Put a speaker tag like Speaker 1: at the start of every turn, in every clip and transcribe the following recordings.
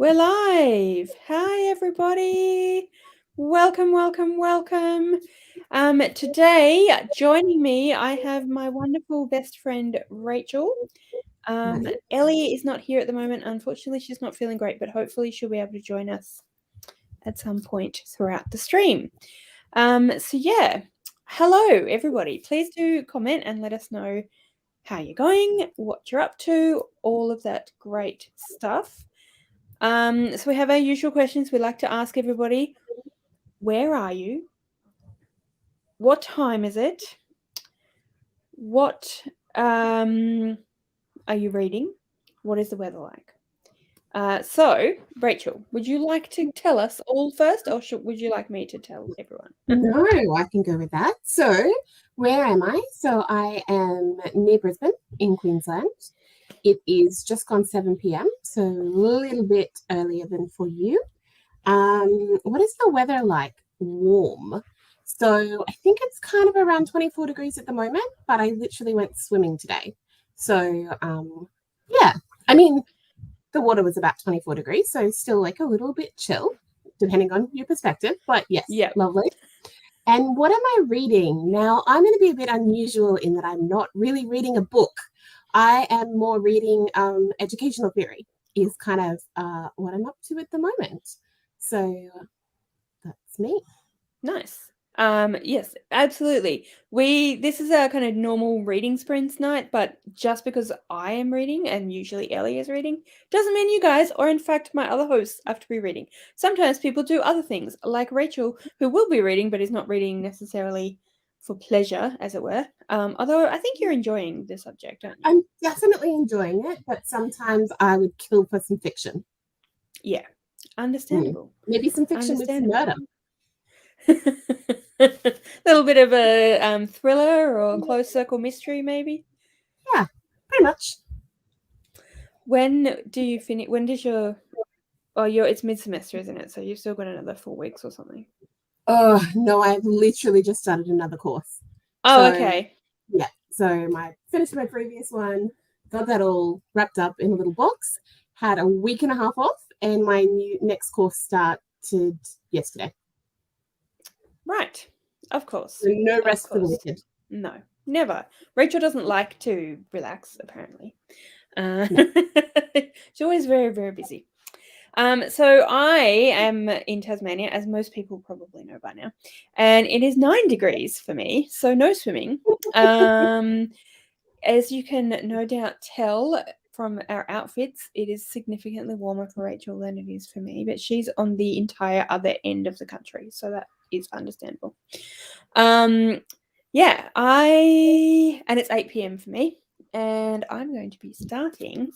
Speaker 1: We're live. Hi, everybody. Welcome, welcome, welcome. Today, joining me, I have my wonderful best friend, Rachel. Ellie is not here at the moment. Unfortunately, she's not feeling great, but hopefully she'll be able to join us at some point throughout the stream. Hello, everybody. Please do comment and let us know how you're going, what you're up to, all of that great stuff. So we have our usual questions we like to ask everybody. Where are you? What time is it? What are you reading? What is the weather like? So, Rachel, would you like to tell us all first, or would you like me to tell everyone?
Speaker 2: No, I can go with that. So, where am I? So, I am near Brisbane in Queensland. It is just gone 7 p.m., so a little bit earlier than for you. What is the weather like? Warm. So, I think it's kind of around 24 degrees at the moment, but I literally went swimming today. So, yeah, I mean, the water was about 24 degrees, so still like a little bit chill, depending on your perspective. But yes,
Speaker 1: Yeah.
Speaker 2: lovely. And what am I reading? Now, I'm going to be a bit unusual in that I'm not really reading a book. I am more reading educational theory is kind of what I'm up to at the moment. So that's me.
Speaker 1: Nice. Yes, absolutely. This is our kind of normal reading sprints night, but just because I am reading and usually Ellie is reading, doesn't mean you guys, or in fact my other hosts, have to be reading. Sometimes people do other things, like Rachel, who will be reading but is not reading necessarily for pleasure, as it were. Although I think you're enjoying the subject, aren't you?
Speaker 2: I'm definitely enjoying it, but sometimes I would kill for some fiction.
Speaker 1: Yeah, understandable.
Speaker 2: Maybe some fiction with some murder.
Speaker 1: A little bit of a thriller or close circle mystery, maybe.
Speaker 2: Yeah, pretty much.
Speaker 1: When do you finish? When does your? Oh, it's mid-semester, isn't it? So you've still got another 4 weeks or something.
Speaker 2: Oh no, I've literally just started another course.
Speaker 1: Oh,
Speaker 2: So
Speaker 1: okay.
Speaker 2: yeah, so finished my previous one, got that all wrapped up in a little box, had a week and a half off, and my next course started yesterday.
Speaker 1: Right. Of course.
Speaker 2: So no rest for the wicked.
Speaker 1: No, never. Rachel doesn't like to relax, apparently.
Speaker 2: No.
Speaker 1: She's always very, very busy. So I am in Tasmania, as most people probably know by now, and it is 9 degrees for me, so no swimming. As you can no doubt tell from our outfits, it is significantly warmer for Rachel than it is for me, but she's on the entire other end of the country, so that is understandable. And it's 8 p.m. for me, and I'm going to be starting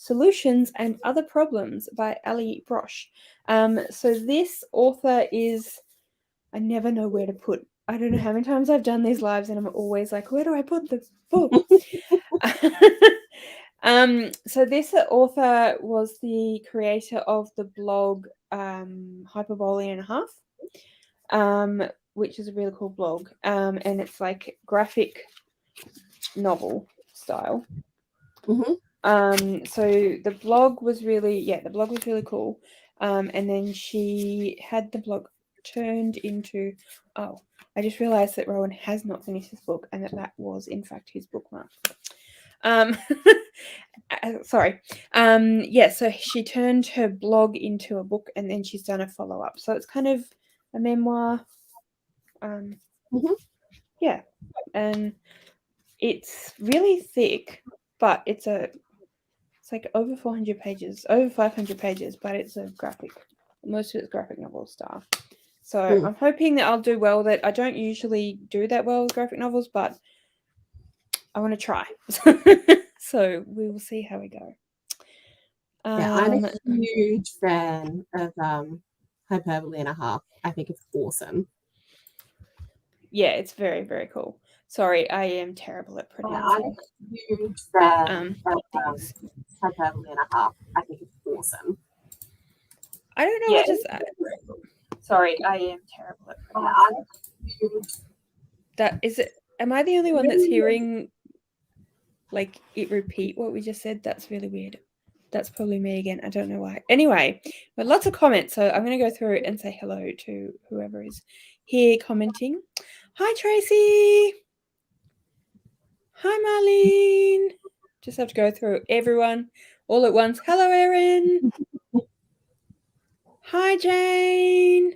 Speaker 1: Solutions and Other Problems by Ali Brosh. So this author is, I never know where to put. I don't know how many times I've done these lives, and I'm always like, where do I put the book? So this author was the creator of the blog Hyperbole and a Half, which is a really cool blog, and it's like graphic novel style. So the blog was really cool. And then she had the blog turned into, I just realized that Rowan has not finished his book and that was in fact his bookmark. Sorry. So she turned her blog into a book and then she's done a follow-up. So it's kind of a memoir. Yeah. And it's really thick, but it's like over 400 pages, over 500 pages, but it's a graphic. Most of it's graphic novel stuff. So I'm hoping that I'll do well with it. I don't usually do that well with graphic novels, but I want to try. So we will see how we go.
Speaker 2: Yeah, I'm a huge fan of Hyperbole and a Half. I think it's awesome.
Speaker 1: Yeah, it's very, very cool. Sorry, I am terrible at pronouncing.
Speaker 2: I'm a huge fan of Hyperbole and a Half. I think it's awesome.
Speaker 1: I don't know what to say. Sorry, I am terrible at pronouncing. That is it. Am I the only one that's hearing like it repeat what we just said? That's really weird. That's probably me again. I don't know why. Anyway, but lots of comments. So I'm going to go through and say hello to whoever is here commenting. Hi, Tracy. Hi, Marlene. Just have to go through everyone all at once. Hello, Erin. Hi, Jane.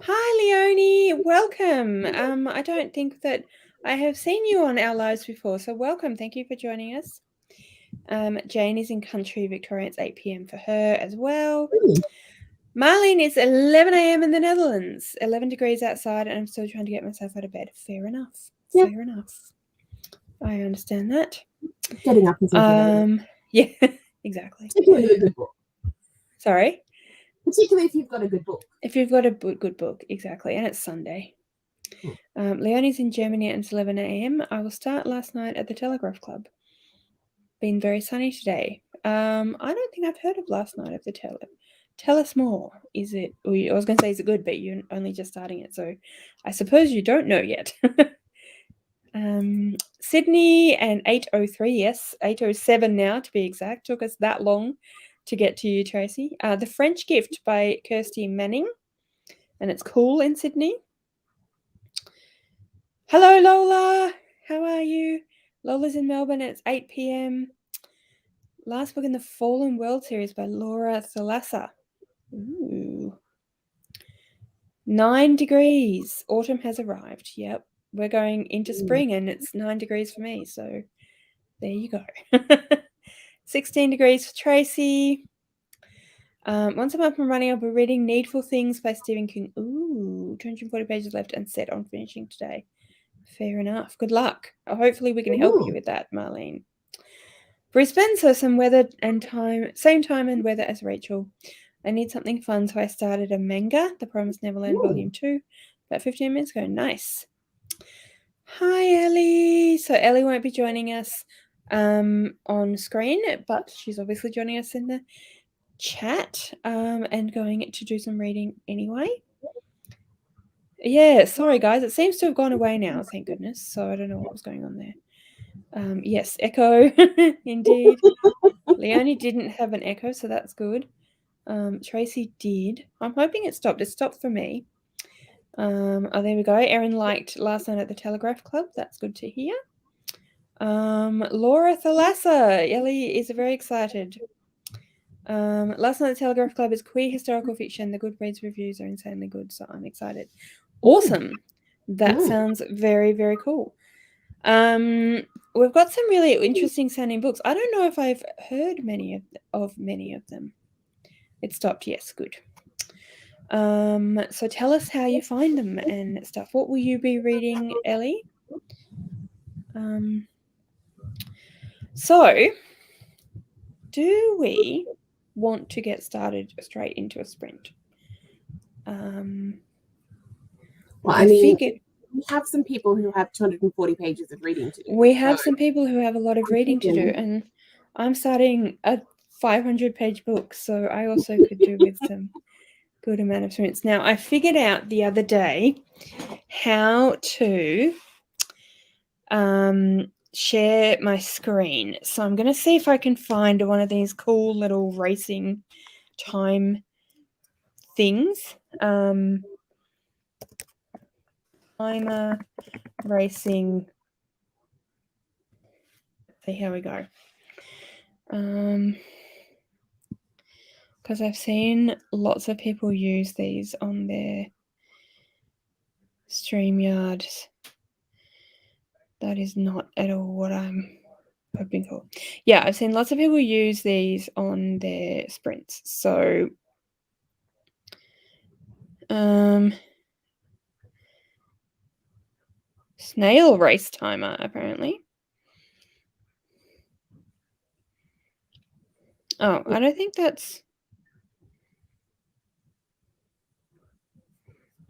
Speaker 1: Hi, Leonie. Welcome. I don't think that I have seen you on our lives before, so welcome. Thank you for joining us. Jane is in country Victoria. It's 8 p.m. for her as well. Marlene, it's 11 a.m. in the Netherlands. 11 degrees outside, and I'm still trying to get myself out of bed. Fair enough.
Speaker 2: Yeah.
Speaker 1: Fair enough. I understand that.
Speaker 2: Getting up is easy.
Speaker 1: Yeah, exactly.
Speaker 2: Particularly with a good book.
Speaker 1: Sorry?
Speaker 2: Particularly if you've got a good book.
Speaker 1: If you've got a good book, exactly. And it's Sunday. Leonie's in Germany and it's 11 a.m. I will start last night at the Telegraph Club. Been very sunny today. I don't think I've heard of last night of the Telegraph. Tell us more. Is it? I was going to say, is it good? But you're only just starting it, so I suppose you don't know yet. Sydney and 8:03. Yes, 8:07 now to be exact. Took us that long to get to you, Tracy. The French Gift by Kirsty Manning, and it's cool in Sydney. Hello, Lola. How are you? Lola's in Melbourne. It's 8 p.m. Last book in the Fallen World series by Laura Thalassa. Ooh. 9 degrees. Autumn has arrived. Yep. We're going into spring and it's 9 degrees for me. So there you go. 16 degrees for Tracy. Once I'm up and running, I'll be reading Needful Things by Stephen King. Ooh, 240 pages left and set on finishing today. Fair enough. Good luck. Hopefully we can help you with that, Marlene. Brisbane, so some weather and time, same time and weather as Rachel. I need something fun, so I started a manga, The Promised Neverland Volume 2, about 15 minutes ago. Nice. Hi, Ellie. So Ellie won't be joining us on screen, but she's obviously joining us in the chat and going to do some reading anyway. Yeah, sorry, guys. It seems to have gone away now, thank goodness. So I don't know what was going on there. Yes, echo, indeed. Leonie didn't have an echo, so that's good. Tracy did. I'm hoping it stopped. It stopped for me. Oh, there we go. Erin liked last night at the Telegraph Club. That's good to hear. Laura Thalassa. Ellie is very excited. Last night at the Telegraph Club is queer historical fiction. The Goodreads reviews are insanely good, so I'm excited. Awesome. That sounds very, very cool. We've got some really interesting sounding books. I don't know if I've heard many of them. It stopped. Yes, good. So tell us how you find them and stuff. What will you be reading, Ellie? So do we want to get started straight into a sprint?
Speaker 2: Well, I mean, we have some people who have 240 pages of reading to do.
Speaker 1: We have some people who have a lot of reading to do, and I'm starting a 500-page book, so I also could do with some good amount of sprints. Now, I figured out the other day how to share my screen. So I'm going to see if I can find one of these cool little racing time things. Timer racing. See how we go. Because I've seen lots of people use these on their StreamYards. That is not at all what I'm hoping for. Yeah, I've seen lots of people use these on their sprints. So, snail race timer, apparently. Oh, I don't think that's...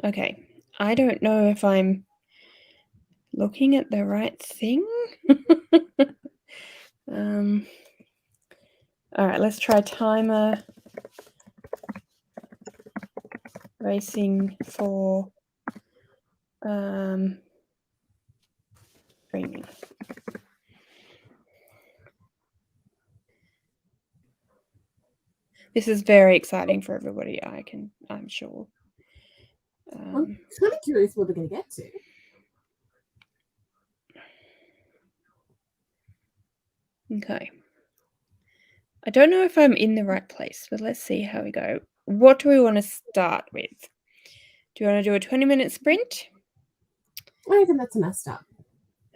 Speaker 1: Okay, I don't know if I'm looking at the right thing. All right, let's try timer racing for streaming. This is very exciting for everybody. I'm sure.
Speaker 2: I'm kind of curious what we're going to get to.
Speaker 1: Okay. I don't know if I'm in the right place, but let's see how we go. What do we want to start with? Do you want to do a 20-minute sprint?
Speaker 2: I reckon that's a nice start.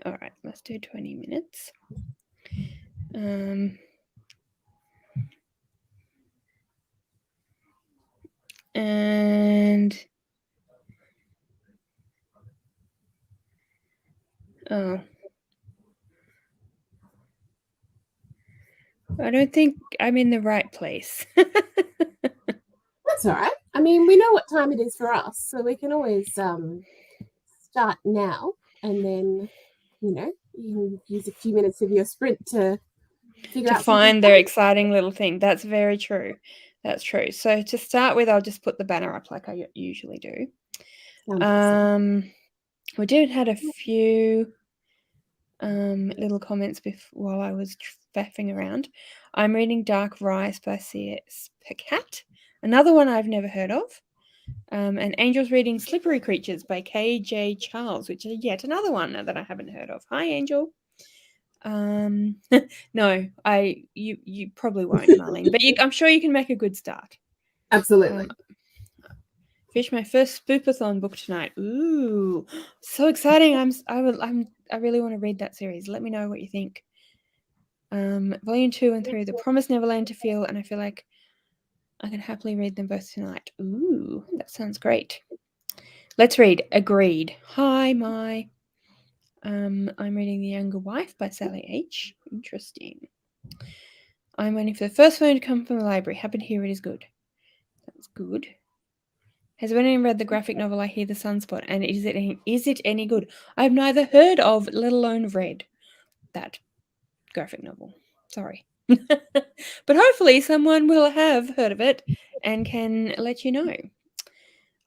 Speaker 1: All right, let's do 20 minutes. And oh, I don't think I'm in the right place.
Speaker 2: That's all right. I mean, we know what time it is for us, so we can always start now, and then, you can use a few minutes of your sprint to figure
Speaker 1: To
Speaker 2: out something
Speaker 1: find
Speaker 2: fun.
Speaker 1: their exciting little thing. That's very true. That's true. So to start with, I'll just put the banner up like I usually do.
Speaker 2: Sounds awesome.
Speaker 1: We did had a few little comments while I was faffing around. I'm reading Dark Rise by C.S. Pacat, another one I've never heard of. And Angel's reading Slippery Creatures by K.J. Charles, which is yet another one that I haven't heard of. Hi, Angel. No, you probably won't, Marlene, but I'm sure you can make a good start.
Speaker 2: Absolutely.
Speaker 1: Finished my first spoopathon book tonight. Ooh, so exciting! I really want to read that series. Let me know what you think. Volume 2 and 3, The Promised Neverland to Feel, and I feel like I can happily read them both tonight. Ooh, that sounds great. Let's read. Agreed. Hi, my. I'm reading The Younger Wife by Sally H. Interesting. I'm waiting for the first phone to come from the library. Happy to hear it is good. That's good. Has anyone read the graphic novel I Hear the Sunspot? And is it any good? I've neither heard of, let alone read that graphic novel. Sorry. But hopefully someone will have heard of it and can let you know.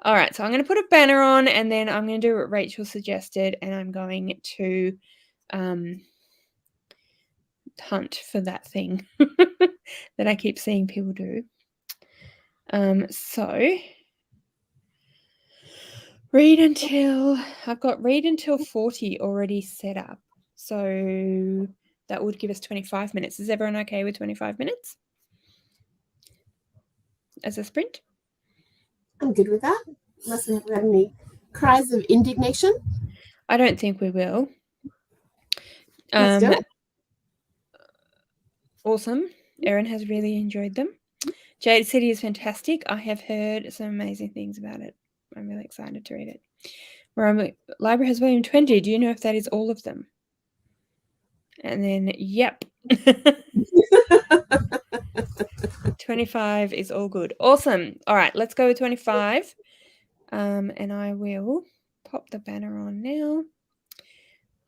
Speaker 1: All right, so I'm going to put a banner on, and then I'm going to do what Rachel suggested, and I'm going to hunt for that thing that I keep seeing people do. So I've got read until 40 already set up. So that would give us 25 minutes. Is everyone okay with 25 minutes as a sprint?
Speaker 2: I'm good with that. Unless we have any cries of indignation.
Speaker 1: I don't think we will.
Speaker 2: Let's do it.
Speaker 1: Awesome. Erin has really enjoyed them. Jade City is fantastic. I have heard some amazing things about it. I'm really excited to read it. Library has volume 20. Do you know if that is all of them? And then, yep. 25 is all good. Awesome. All right, let's go with 25. And I will pop the banner on now.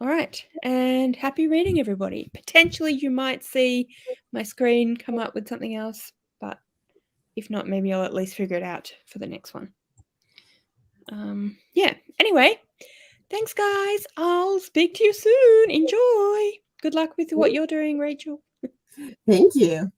Speaker 1: All right, and happy reading, everybody. Potentially, you might see my screen come up with something else, but if not, maybe I'll at least figure it out for the next one. Yeah, anyway, thanks, guys. I'll speak to you soon. Enjoy. Good luck with what you're doing, Rachel.
Speaker 2: Thank you.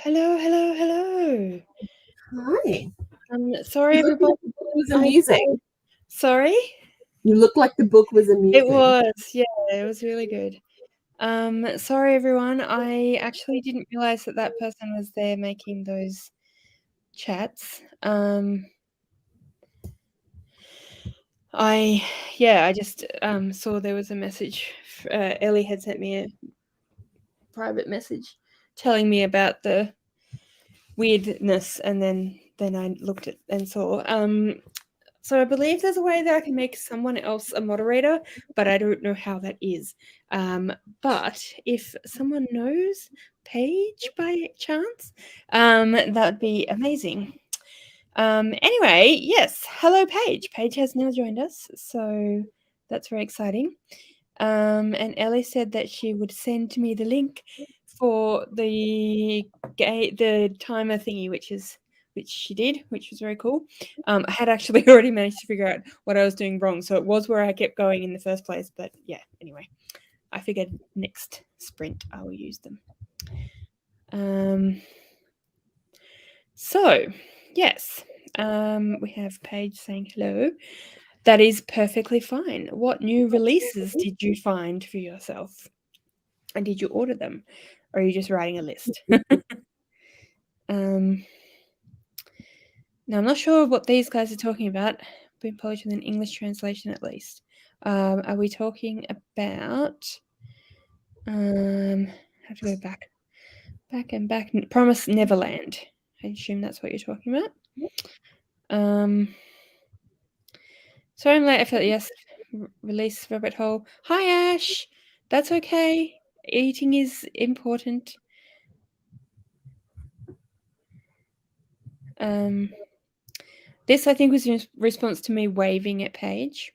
Speaker 1: Hello, hello, hello.
Speaker 2: Hi.
Speaker 1: Sorry,
Speaker 2: You look
Speaker 1: everybody.
Speaker 2: like the book was amusing.
Speaker 1: Sorry?
Speaker 2: You look like the book was
Speaker 1: It
Speaker 2: amusing.
Speaker 1: was, yeah, it was really good. Sorry, everyone. I actually didn't realize that that person was there making those chats. I just saw there was a message. Ellie had sent me a private message telling me about the weirdness, and then I looked at and saw. So I believe there's a way that I can make someone else a moderator, but I don't know how that is. But if someone knows Paige by chance, that would be amazing. Anyway, yes, hello Paige. Paige has now joined us, so that's very exciting. And Ellie said that she would send me the link for the timer thingy, which she did, which was very cool. I had actually already managed to figure out what I was doing wrong, so it was where I kept going in the first place. But yeah, anyway, I figured next sprint I will use them. So yes, we have Paige saying hello. That is perfectly fine. What new releases did you find for yourself? And did you order them? Or are you just writing a list? Now, I'm not sure what these guys are talking about. Been published with an English translation at least. Are we talking about... I have to go back. Back and back. Promise Neverland. I assume that's what you're talking about. Sorry I'm late. I felt yes. Release rabbit hole. Hi, Ash. That's okay. Eating is important. This, I think, was in response to me waving at Paige.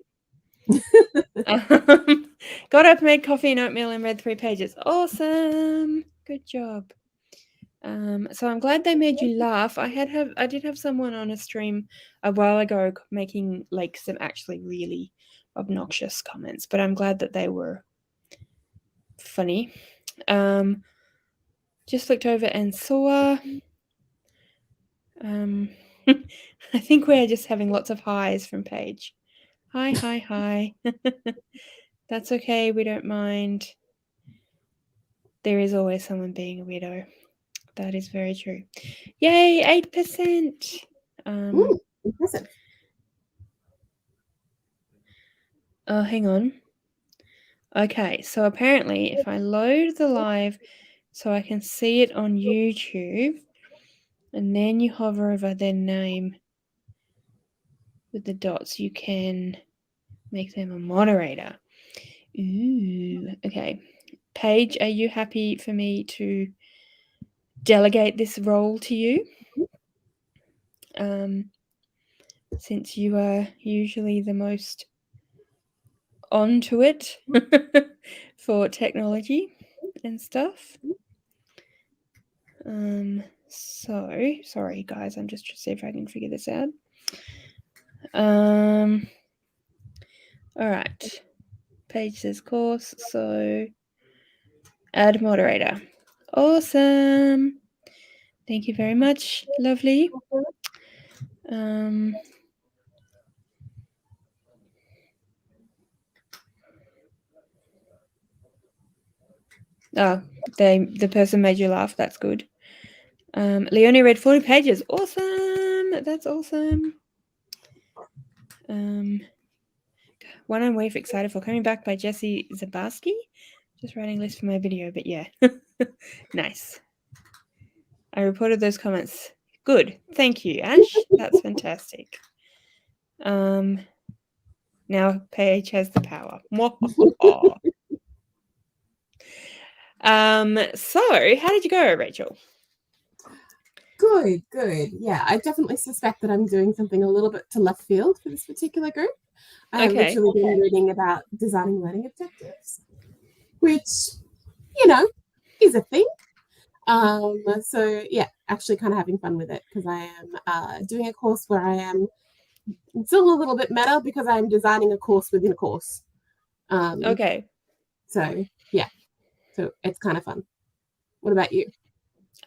Speaker 1: Got up, made coffee and oatmeal, and read 3 pages. Awesome. Good job. So I'm glad they made you laugh. I did have someone on a stream a while ago making like some actually really obnoxious comments, but I'm glad that they were funny. Just looked over and saw. I think we're just having lots of highs from Paige. Hi, hi, hi. That's okay. We don't mind. There is always someone being a weirdo. That is very true. Yay, 8%.
Speaker 2: Impressive.
Speaker 1: Oh, hang on. Okay, so apparently if I load the live so I can see it on YouTube, and then you hover over their name with the dots, you can make them a moderator. Ooh, okay. Paige, are you happy for me to delegate this role to you? Since you are usually the most onto it for technology and stuff. So sorry guys, I'm just trying to see if I can figure this out. All right. Paige says course, so add moderator. Awesome. Thank you very much. Lovely. Oh, the person made you laugh. That's good. Leonie read 40 pages. Awesome. That's awesome. One I'm way excited for, Coming Back by Jesse Zabarski. Just writing a list for my video, but yeah. Nice. I reported those comments. Good. Thank you, Ash. That's fantastic. Now Paige has the power. So how did you go, Rachel?
Speaker 2: Good. Yeah, I definitely suspect that I'm doing something a little bit to left field for this particular group. I have literally been reading about designing learning objectives, which, is a thing. So yeah, actually kind of having fun with it because I am doing a course where I am still a little bit meta because I'm designing a course within a course.
Speaker 1: Okay.
Speaker 2: So yeah, so it's kind of fun. What about you?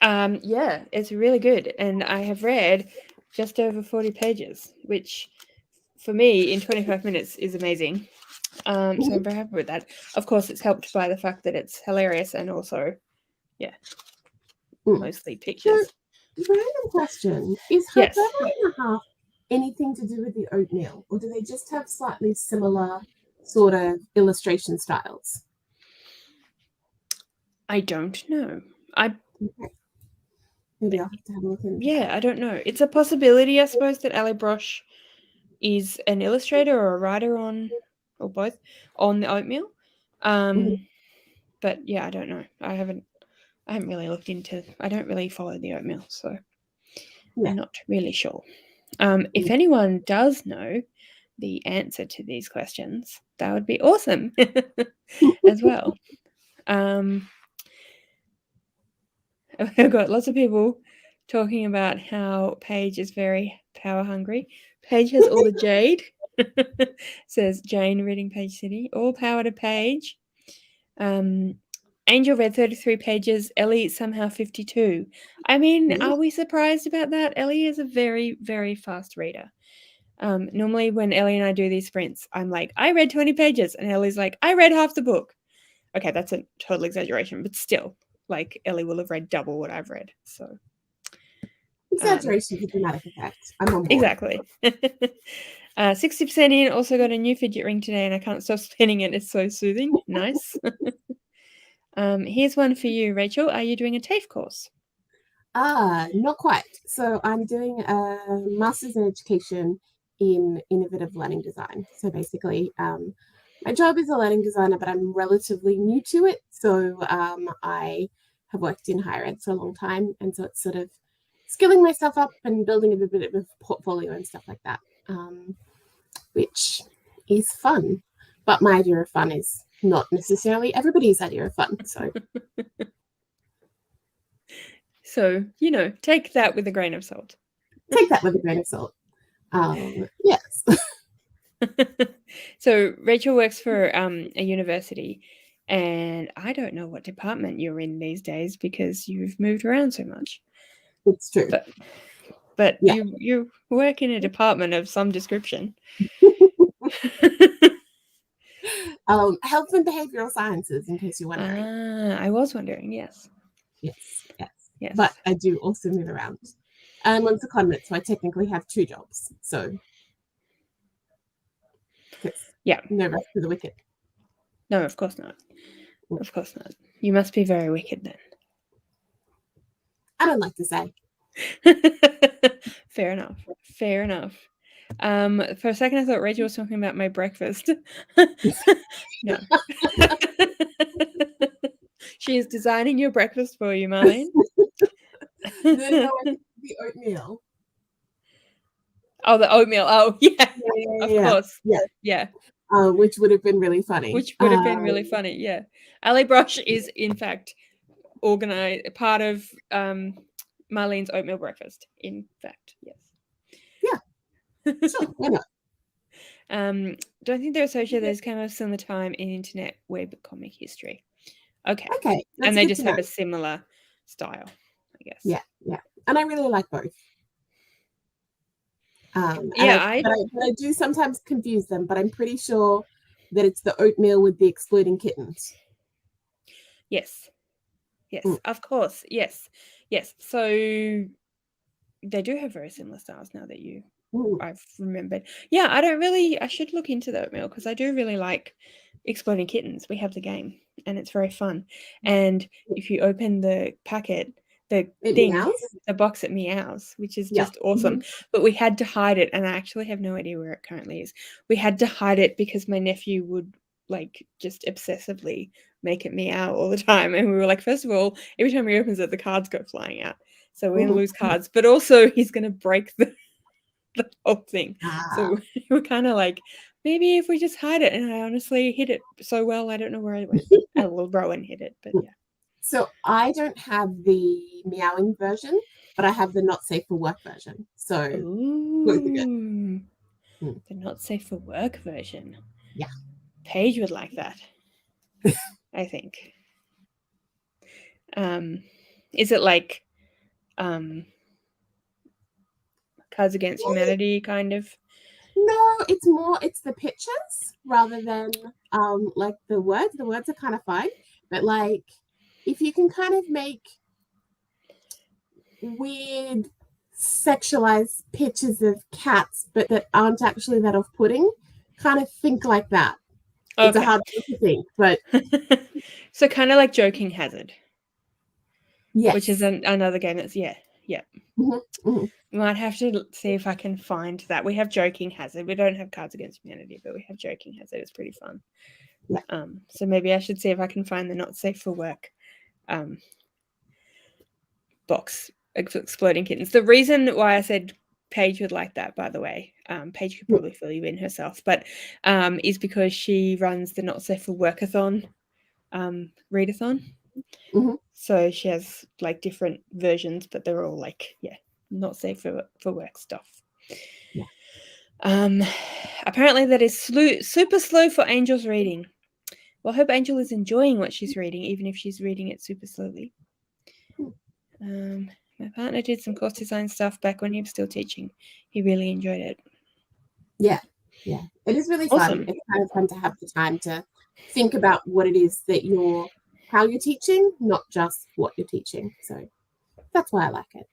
Speaker 1: Yeah, it's really good. And I have read just over 40 pages, which for me in 25 minutes is amazing. So I'm very happy with that. Of course, it's helped by the fact that it's hilarious and also, yeah, mostly
Speaker 2: So,
Speaker 1: pictures.
Speaker 2: random question. Is her
Speaker 1: Yes.
Speaker 2: brother and a half anything to do with the oatmeal, or do they just have slightly similar sort of illustration styles?
Speaker 1: I don't know. I
Speaker 2: Okay. Maybe I'll have to have a look into that.
Speaker 1: Yeah, I don't know. It's a possibility, I suppose, that Ali Brosh is an illustrator or a writer on, or both, on the oatmeal.
Speaker 2: Mhm.
Speaker 1: But yeah, I don't know. I haven't really looked into. I don't really follow the oatmeal, so
Speaker 2: Yeah.
Speaker 1: I'm not really sure. If anyone does know the answer to these questions, that would be awesome as well. I've got lots of people talking about how Paige is very power hungry. Paige has all the jade, says Jane, reading Page City. All power to Paige. Angel read 33 pages. Ellie somehow 52. I mean, are we surprised about that? Ellie is a very, very fast reader. Normally, when Ellie and I do these sprints, I'm like, I read 20 pages. And Ellie's like, I read half the book. Okay, that's a total exaggeration, but still, like, Ellie will have read double what I've read. So,
Speaker 2: Exaggeration for dramatic effect. I'm on board.
Speaker 1: exactly. 60% in, also got a new fidget ring today, and I can't stop spinning it. It's so soothing. Nice. Here's one for you, Rachel. Are you doing a TAFE course?
Speaker 2: Not quite. So I'm doing a master's in education in innovative learning design. So basically, my job is a learning designer, but I'm relatively new to it. So I have worked in higher ed for a long time, and so it's sort of skilling myself up and building a bit of a portfolio and stuff like that, which is fun. But my idea of fun is not necessarily everybody's idea of fun.
Speaker 1: So, take that with a grain of salt.
Speaker 2: Take that with a grain of salt. Yes.
Speaker 1: So, Rachel works for a university, and I don't know what department you're in these days because you've moved around so much.
Speaker 2: It's true.
Speaker 1: But
Speaker 2: Yeah.
Speaker 1: you work in a department of some description.
Speaker 2: Health and behavioral sciences, in case you're wondering.
Speaker 1: I was wondering, yes.
Speaker 2: Yes.
Speaker 1: Yes.
Speaker 2: But I do also move around. I'm on secondment, so I technically have 2 jobs. So,
Speaker 1: yeah.
Speaker 2: No rest for the wicked.
Speaker 1: No, of course not. Of course not. You must be very wicked then.
Speaker 2: I don't like to say.
Speaker 1: Fair enough. For a second, I thought Rachel was talking about my breakfast. No. She is designing your breakfast for you, Marlene.
Speaker 2: No, the oatmeal.
Speaker 1: Oh, the oatmeal. Oh, yeah. Of course. Yeah.
Speaker 2: Which would have been really funny.
Speaker 1: Yeah. Ali Brosh is, in fact, part of Marlene's oatmeal breakfast. In fact, yes.
Speaker 2: Yeah. Sure. Why not?
Speaker 1: Don't think they're associated. Those came out of similar time in internet web comic history. Okay. And they just have a similar style, I guess.
Speaker 2: Yeah. And I really like both.
Speaker 1: I
Speaker 2: do sometimes confuse them, but I'm pretty sure that it's the oatmeal with the exploding kittens.
Speaker 1: Yes, of course. Yes. So they do have very similar styles now that I've remembered. Yeah, I should look into the oatmeal because I do really like Exploding Kittens. We have the game and it's very fun. And if you open the packet, the box, it meows, which is just awesome. But we had to hide it, and I actually have no idea where it currently is. We had to hide it because my nephew would just obsessively make it meow all the time. And we were like, first of all, every time he opens it, the cards go flying out. So we're going to lose cards, but also he's going to break the whole thing. So we're kind of like, maybe if we just hide it. And I honestly hid it so well, I don't know where it went. Well, Rowan hid it, but yeah.
Speaker 2: So I don't have the meowing version, but I have the not safe for work version. So
Speaker 1: the not safe for work version.
Speaker 2: Yeah.
Speaker 1: Paige would like that. I think. Is it like Cards Against Humanity kind of?
Speaker 2: No, it's the pictures rather than like the words. The words are kind of fine, but like if you can kind of make weird sexualized pictures of cats but that aren't actually that off-putting, kind of think like that.
Speaker 1: Okay.
Speaker 2: It's a hard thing to think, but
Speaker 1: so kind of like Joking Hazard.
Speaker 2: yes.
Speaker 1: Which is another game that's Might have to see if I can find that. We have Joking Hazard. We don't have Cards Against Humanity, but we have Joking Hazard. It's pretty fun.
Speaker 2: Yeah.
Speaker 1: So maybe I should see if I can find the Not Safe for Work box, Exploding Kittens. The reason why I said Paige would like that, by the way, Paige could probably fill you in herself, but is because she runs the Not Safe for Workathon readathon. So she has like different versions, but they're all like, not safe for work stuff.
Speaker 2: Yeah.
Speaker 1: Apparently that is super slow for Angel's reading. Well, I hope Angel is enjoying what she's reading, even if she's reading it super slowly. My partner did some course design stuff back when he was still teaching. He really enjoyed it.
Speaker 2: Yeah. It is really fun. It's kind of fun to have the time to think about what it is that how you're teaching, not just what you're teaching. So that's why I like it.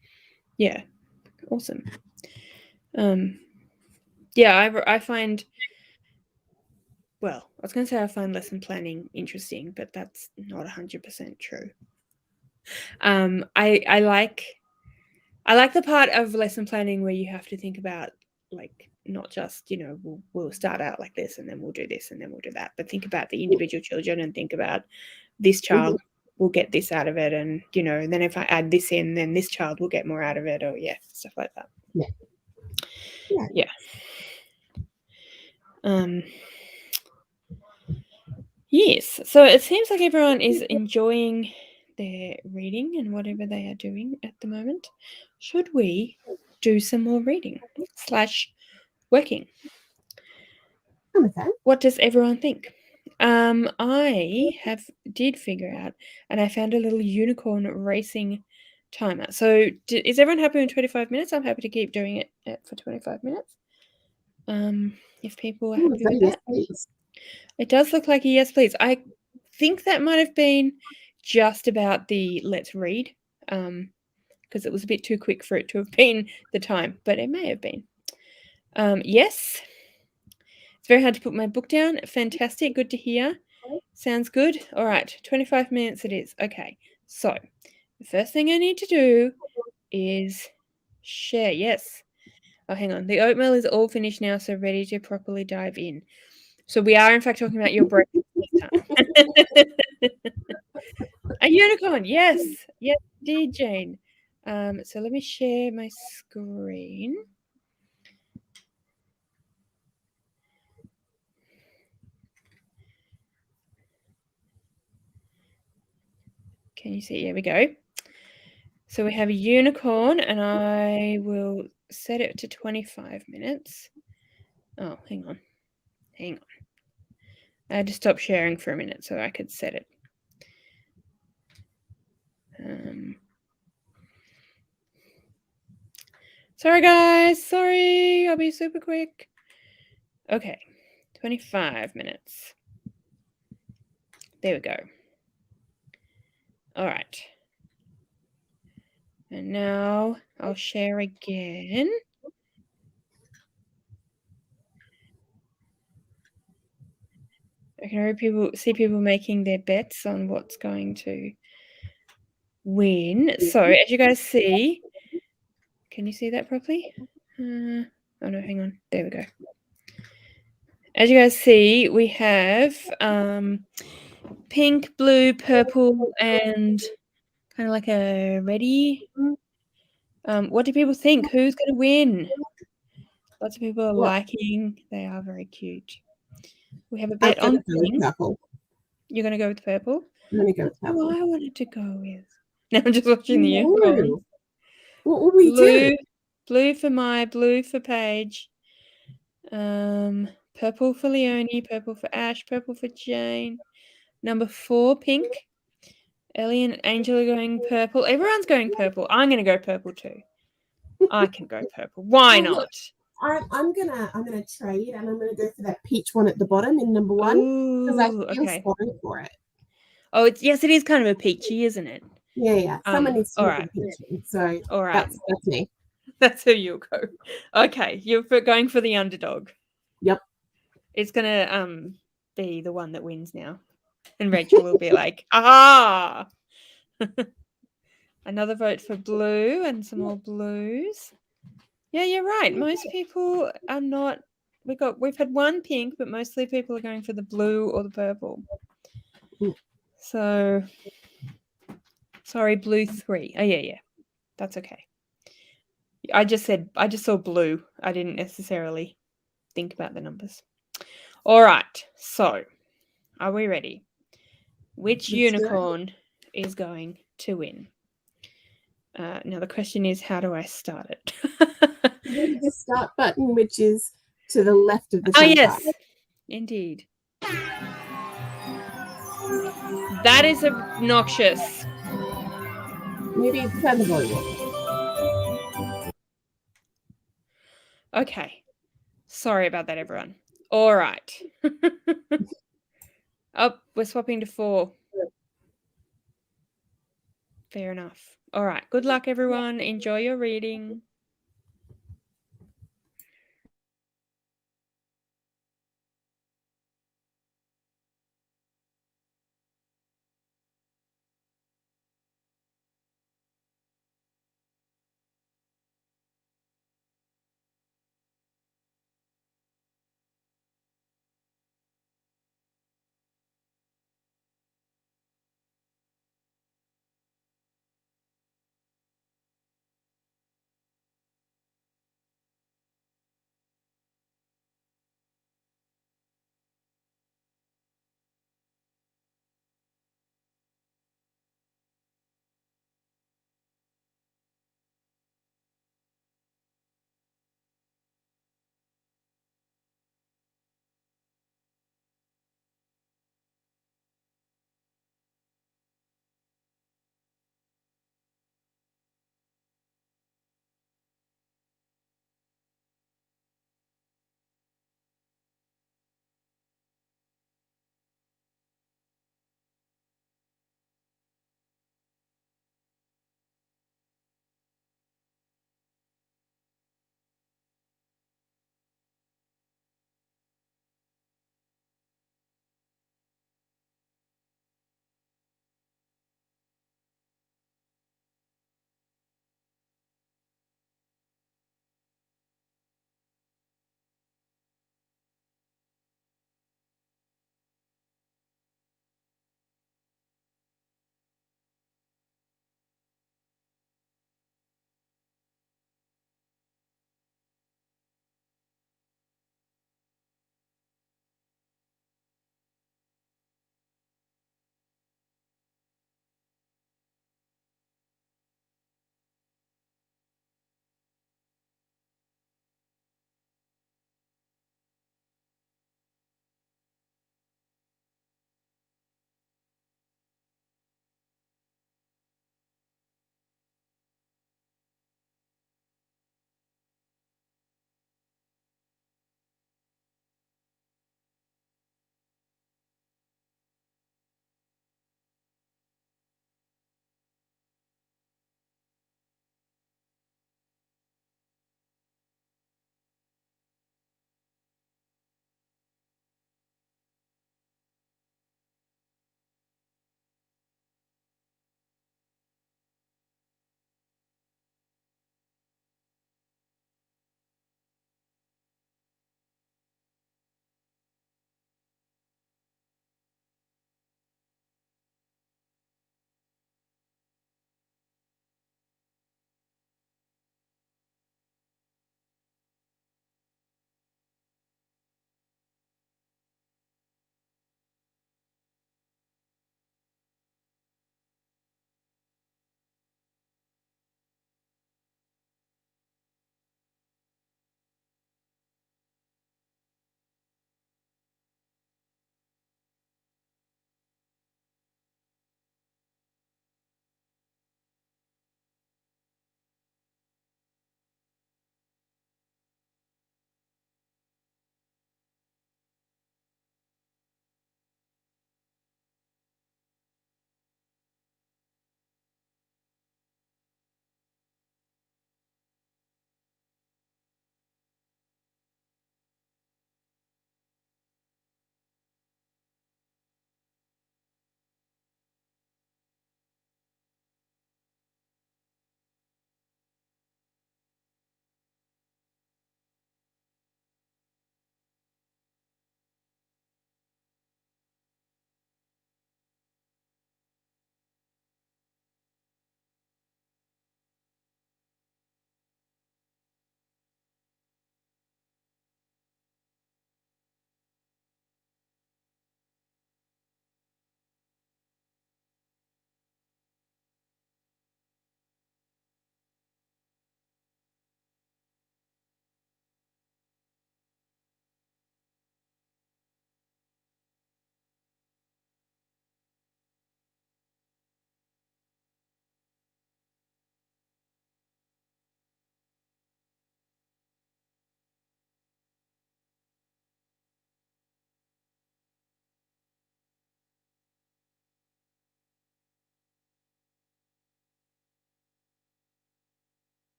Speaker 1: Yeah. Awesome. I find, well, I was going to say I find lesson planning interesting, but that's not 100% true. I like the part of lesson planning where you have to think about, like, not just, we'll start out like this and then we'll do this and then we'll do that, but think about the individual children and think about this child will get this out of it, and and then if I add this in, then this child will get more out of it, or stuff like that. Yes, so it seems like everyone is enjoying their reading and whatever they are doing at the moment. Should we do some more reading / working? What does everyone think? I did figure out, and I found a little unicorn racing timer. So is everyone happy with 25 minutes? I'm happy to keep doing it for 25 minutes. If people are happy with that.
Speaker 2: Please.
Speaker 1: It does look like a yes, please. I think that might have been just about the let's read, because it was a bit too quick for it to have been the time, but it may have been. Yes. It's very hard to put my book down. Fantastic. Good to hear. Sounds good. All right. 25 minutes it is. Okay. So the first thing I need to do is share. Yes. Oh, hang on. The oatmeal is all finished now, so ready to properly dive in. So we are, in fact, talking about your breakfast this time. A unicorn. Yes. Yes, indeed, Jane. So let me share my screen. Can you see? Here we go. So we have a unicorn, and I will set it to 25 minutes. Oh, hang on. I had to stop sharing for a minute so I could set it. Sorry, guys. Sorry. I'll be super quick. Okay. 25 minutes. There we go. All right. And now I'll share again. I can see people making their bets on what's going to win. So as you guys see, can you see that properly? Oh no, hang on. There we go. As you guys see, we have pink, blue, purple, and kind of like a reddy. What do people think? Who's going to win? Lots of people are liking. They are very cute. We have a bet on pink.
Speaker 2: Purple.
Speaker 1: You're going to go with purple?
Speaker 2: I'm going to go with purple.
Speaker 1: Who I wanted to go with. Now I'm just watching the unicorns.
Speaker 2: What will we do?
Speaker 1: Blue for Paige. Purple for Leonie, purple for Ash, purple for Jane. Number 4, pink. Ellie and Angel are going purple. Everyone's going purple. I'm going to go purple too. I can go purple. Why
Speaker 2: Well, look,
Speaker 1: not?
Speaker 2: I'm gonna trade, and I'm gonna go for that peach one at the bottom in number one because I
Speaker 1: Oh,
Speaker 2: feel
Speaker 1: okay.
Speaker 2: sorry for it.
Speaker 1: Oh, it's yes, it is kind of a peachy, isn't it?
Speaker 2: Yeah. Someone needs to
Speaker 1: All
Speaker 2: look at
Speaker 1: right,
Speaker 2: the peach one. So
Speaker 1: all right.
Speaker 2: that's me.
Speaker 1: That's who you'll go. Okay, you're going for the underdog.
Speaker 2: Yep.
Speaker 1: It's gonna be the one that wins now, and Rachel will be like, ah. Another vote for blue and some more blues. Yeah, you're right. Most people are not. We've had one pink, but mostly people are going for the blue or the purple. So sorry, blue 3. Oh yeah, that's okay. I just saw blue. I didn't necessarily think about the numbers. All right. So are we ready? Which
Speaker 2: Let's do it.
Speaker 1: unicorn is going to win? Now the question is, how do I start it?
Speaker 2: Go to the start button, which is to the left of the
Speaker 1: Oh
Speaker 2: time
Speaker 1: yes,
Speaker 2: card.
Speaker 1: indeed. That is obnoxious.
Speaker 2: Maybe turn the volume.
Speaker 1: Okay. Sorry about that, everyone. All right. Oh, we're swapping to 4. Fair enough. All right. Good luck, everyone. Enjoy your reading.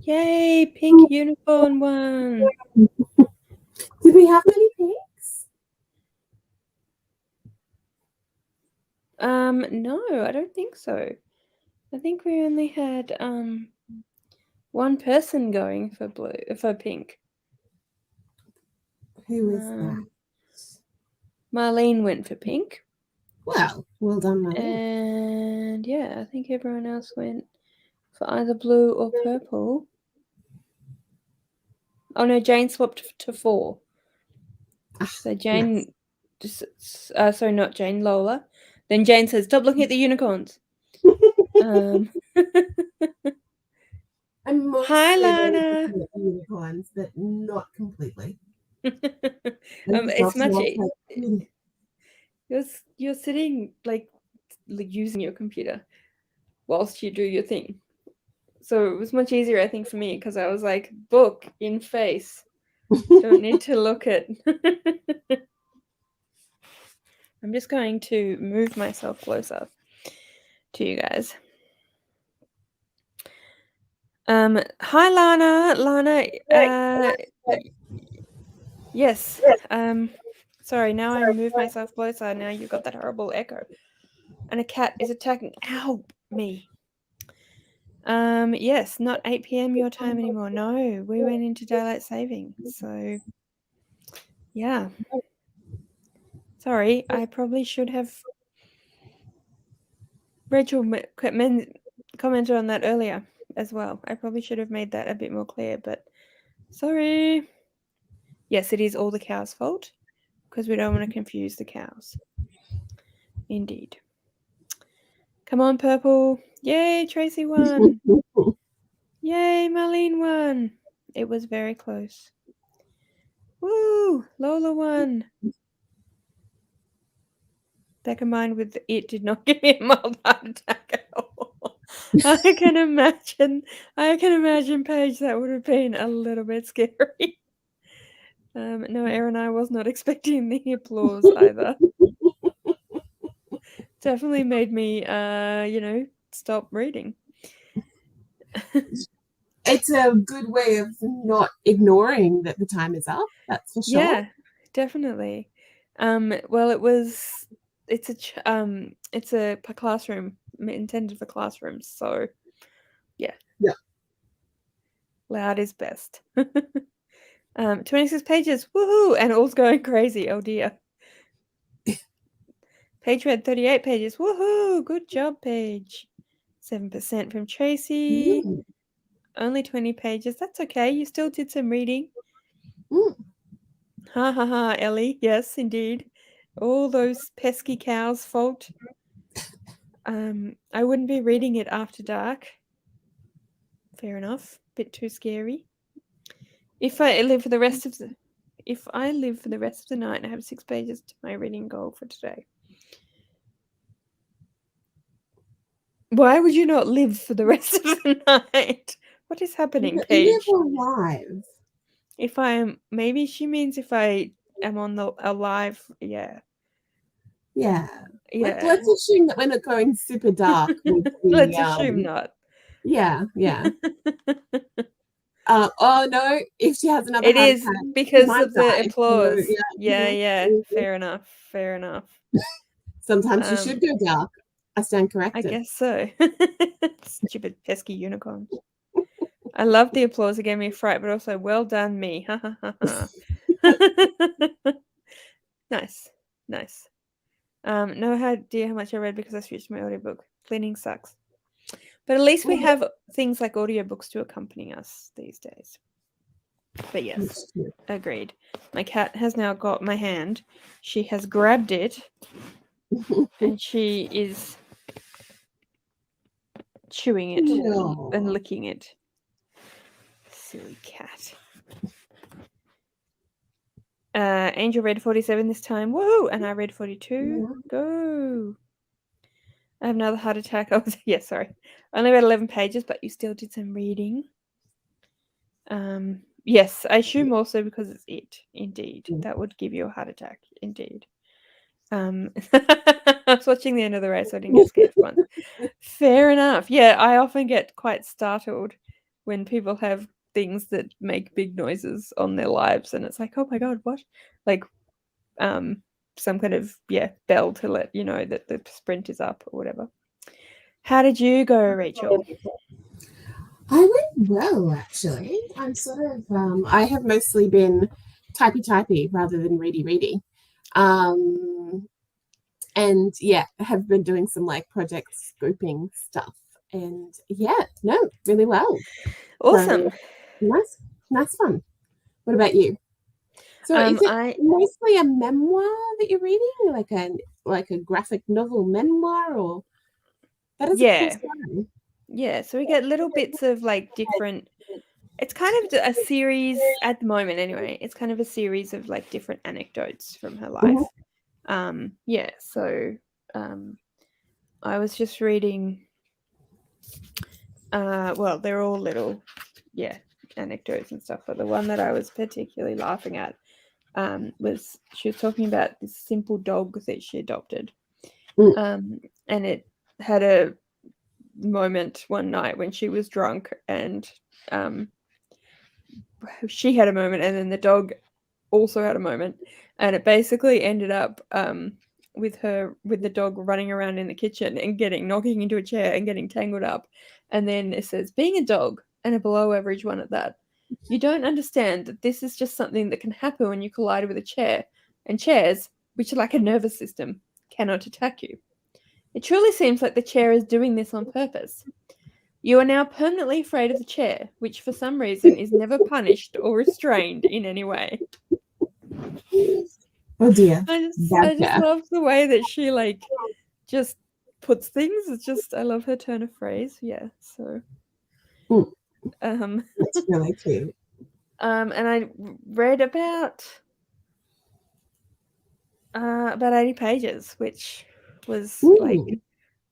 Speaker 1: Yay, pink unicorn one.
Speaker 2: Did we have many pinks?
Speaker 1: No, I don't think so. I think we only had one person going for pink.
Speaker 2: Who is that?
Speaker 1: Marlene went for pink.
Speaker 2: Well done, Marlene.
Speaker 1: And yeah, I think everyone else went for either blue or purple. Oh no, Jane swapped to 4. So Jane, sorry, not Jane, Lola. Then Jane says, "Stop looking at the unicorns."
Speaker 2: I'm mostly
Speaker 1: Hi,
Speaker 2: looking
Speaker 1: Lana.
Speaker 2: at the unicorns, but not completely.
Speaker 1: It's much. You're sitting like using your computer whilst you do your thing. So it was much easier, I think, for me because I was like, book in face. Don't need to look at. I'm just going to move myself closer to you guys. Hi, Lana. Lana. Yes. Sorry. Now I move myself closer. Now you've got that horrible echo, and a cat is attacking. Ow, me. Yes, not 8 p.m. your time anymore. No, we went into daylight saving. So, yeah. Sorry, I probably should have. Rachel commented on that earlier as well. I probably should have made that a bit more clear, but sorry. Yes, it is all the cows' fault because we don't want to confuse the cows. Indeed. Come on, purple. Yay, Tracy won. Yay, Marlene won. It was very close. Woo! Lola won. That combined with it did not give me a mild heart attack at all. I can imagine, Paige, that would have been a little bit scary. No, Erin, I was not expecting the applause either. Definitely made me, stop reading.
Speaker 2: It's a good way of not ignoring that the time is up. That's for sure.
Speaker 1: Yeah, definitely. Well, it's a classroom intended for classrooms, so yeah.
Speaker 2: Yeah.
Speaker 1: Loud is best. 26 pages, woohoo! And all's going crazy. Oh dear. Paige read 38 pages, woohoo! Good job, Paige. 7% from Tracy.
Speaker 2: Mm.
Speaker 1: Only 20 pages. That's okay. You still did some reading.
Speaker 2: Mm.
Speaker 1: Ha ha ha, Ellie. Yes, indeed. All those pesky cows' fault. I wouldn't be reading it after dark. Fair enough. Bit too scary. If I live for the rest of the night and I have 6 pages to my reading goal for today. Why would you not live for the rest of the night? What is happening, Paige?
Speaker 2: Live alive.
Speaker 1: If I am, maybe she means if I am on the alive. Yeah.
Speaker 2: Yeah.
Speaker 1: Yeah.
Speaker 2: Let's assume that we're not going super dark with the,
Speaker 1: Let's assume not.
Speaker 2: Yeah. Oh no, if she has another
Speaker 1: It
Speaker 2: heart
Speaker 1: is
Speaker 2: attack,
Speaker 1: because
Speaker 2: might
Speaker 1: of the
Speaker 2: die.
Speaker 1: applause.
Speaker 2: So,
Speaker 1: Yeah. Fair enough.
Speaker 2: Sometimes you should go dark. I stand corrected.
Speaker 1: I guess so. Stupid pesky unicorns. I love the applause. It gave me a fright, but also well done, me. Ha ha ha ha. Nice. No idea how much I read because I switched to my audiobook. Cleaning sucks. But at least we have things like audiobooks to accompany us these days. But yes, agreed. My cat has now got my hand. She has grabbed it and she is chewing it and licking it. Silly cat. Angel read 47 this time. Woo! And I read 42.
Speaker 2: Yeah.
Speaker 1: Go. I have another heart attack. Sorry. I only read 11 pages, but you still did some reading. Yes, I assume also because it's it. Indeed. That would give you a heart attack. Indeed. I was watching the end of the race, so I didn't get scared for once. Fair enough. Yeah, I often get quite startled when people have things that make big noises on their lives, and it's like, oh my god, what? Like, some kind of bell to let you know that the sprint is up or whatever. How did you go, Rachel?
Speaker 2: I went well, actually. I'm sort of, I have mostly been typey rather than ready. And yeah, have been doing some like project scoping stuff. And yeah, no, really well.
Speaker 1: Awesome.
Speaker 2: So nice fun. What about you? So is it
Speaker 1: I
Speaker 2: mostly a memoir that you're reading, like a graphic novel memoir, or that is a cool
Speaker 1: yeah
Speaker 2: story.
Speaker 1: yeah. So we get little bits of like different. It's kind of a series at the moment, anyway. It's kind of a series of like different anecdotes from her
Speaker 2: Mhm.
Speaker 1: life. Yeah. So, I was just reading. Well, they're all little, anecdotes and stuff. But the one that I was particularly laughing at, was she was talking about this simple dog that she adopted,
Speaker 2: Mm.
Speaker 1: and it had a moment one night when she was drunk, and she had a moment, and then the dog also had a moment, and it basically ended up with the dog running around in the kitchen and knocking into a chair and getting tangled up. And then it says, being a dog, and a below average one at that, you don't understand that this is just something that can happen when you collide with a chair, and chairs, which are like a nervous system, cannot attack you. It truly seems like the chair is doing this on purpose. You are now permanently afraid of the chair, which for some reason is never punished or restrained in any way.
Speaker 2: Oh dear,
Speaker 1: I just
Speaker 2: gotcha.
Speaker 1: love the way that she like just puts things. It's just I love her turn of phrase. Yeah. So
Speaker 2: Mm,
Speaker 1: um
Speaker 2: that's really cute.
Speaker 1: and I read about 80 pages, which was like
Speaker 2: Mm,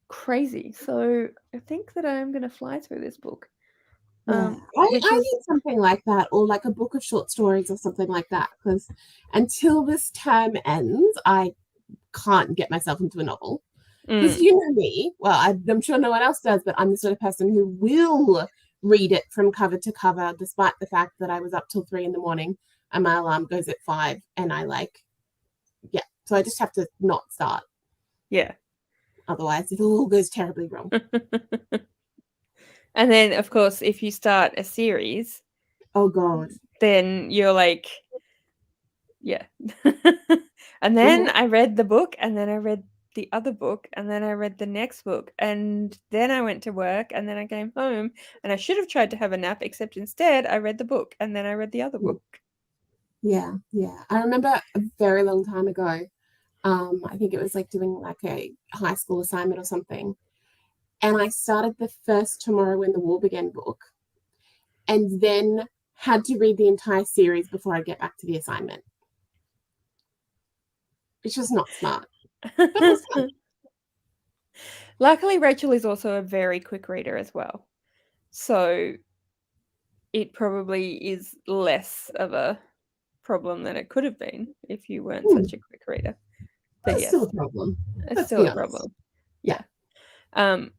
Speaker 1: crazy. So I think that I'm gonna fly through this book.
Speaker 2: yeah,
Speaker 1: Which
Speaker 2: I
Speaker 1: is
Speaker 2: need something like that, or like a book of short stories or something like that. Because until this term ends, I can't get myself into a novel. Because
Speaker 1: mm,
Speaker 2: you know me, well, I'm sure no one else does, but I'm the sort of person who will read it from cover to cover, despite the fact that I was up till 3 in the morning and my alarm goes at 5, and yeah. So I just have to not start,
Speaker 1: yeah.
Speaker 2: otherwise it all goes terribly wrong.
Speaker 1: And then of course if you start a series,
Speaker 2: Oh God.
Speaker 1: then you're like, yeah. And then
Speaker 2: Mhm.
Speaker 1: I read the book, and then I read the other book, and then I read the next book, and then I went to work, and then I came home, and I should have tried to have a nap, except instead I read the book, and then I read the other book.
Speaker 2: Yeah. I remember a very long time ago. I think it was like doing like a high school assignment or something, and I started the first Tomorrow When the War Began book, and then had to read the entire series before I get back to the assignment, which was not smart, but it was fun.
Speaker 1: Luckily, Rachel is also a very quick reader as well. So it probably is less of a problem than it could have been if you weren't
Speaker 2: Hmm,
Speaker 1: such a quick reader. But
Speaker 2: that's still
Speaker 1: yes,
Speaker 2: a problem.
Speaker 1: it's
Speaker 2: Let's
Speaker 1: still
Speaker 2: be
Speaker 1: a
Speaker 2: honest.
Speaker 1: problem.
Speaker 2: Yeah.
Speaker 1: Yeah. Um,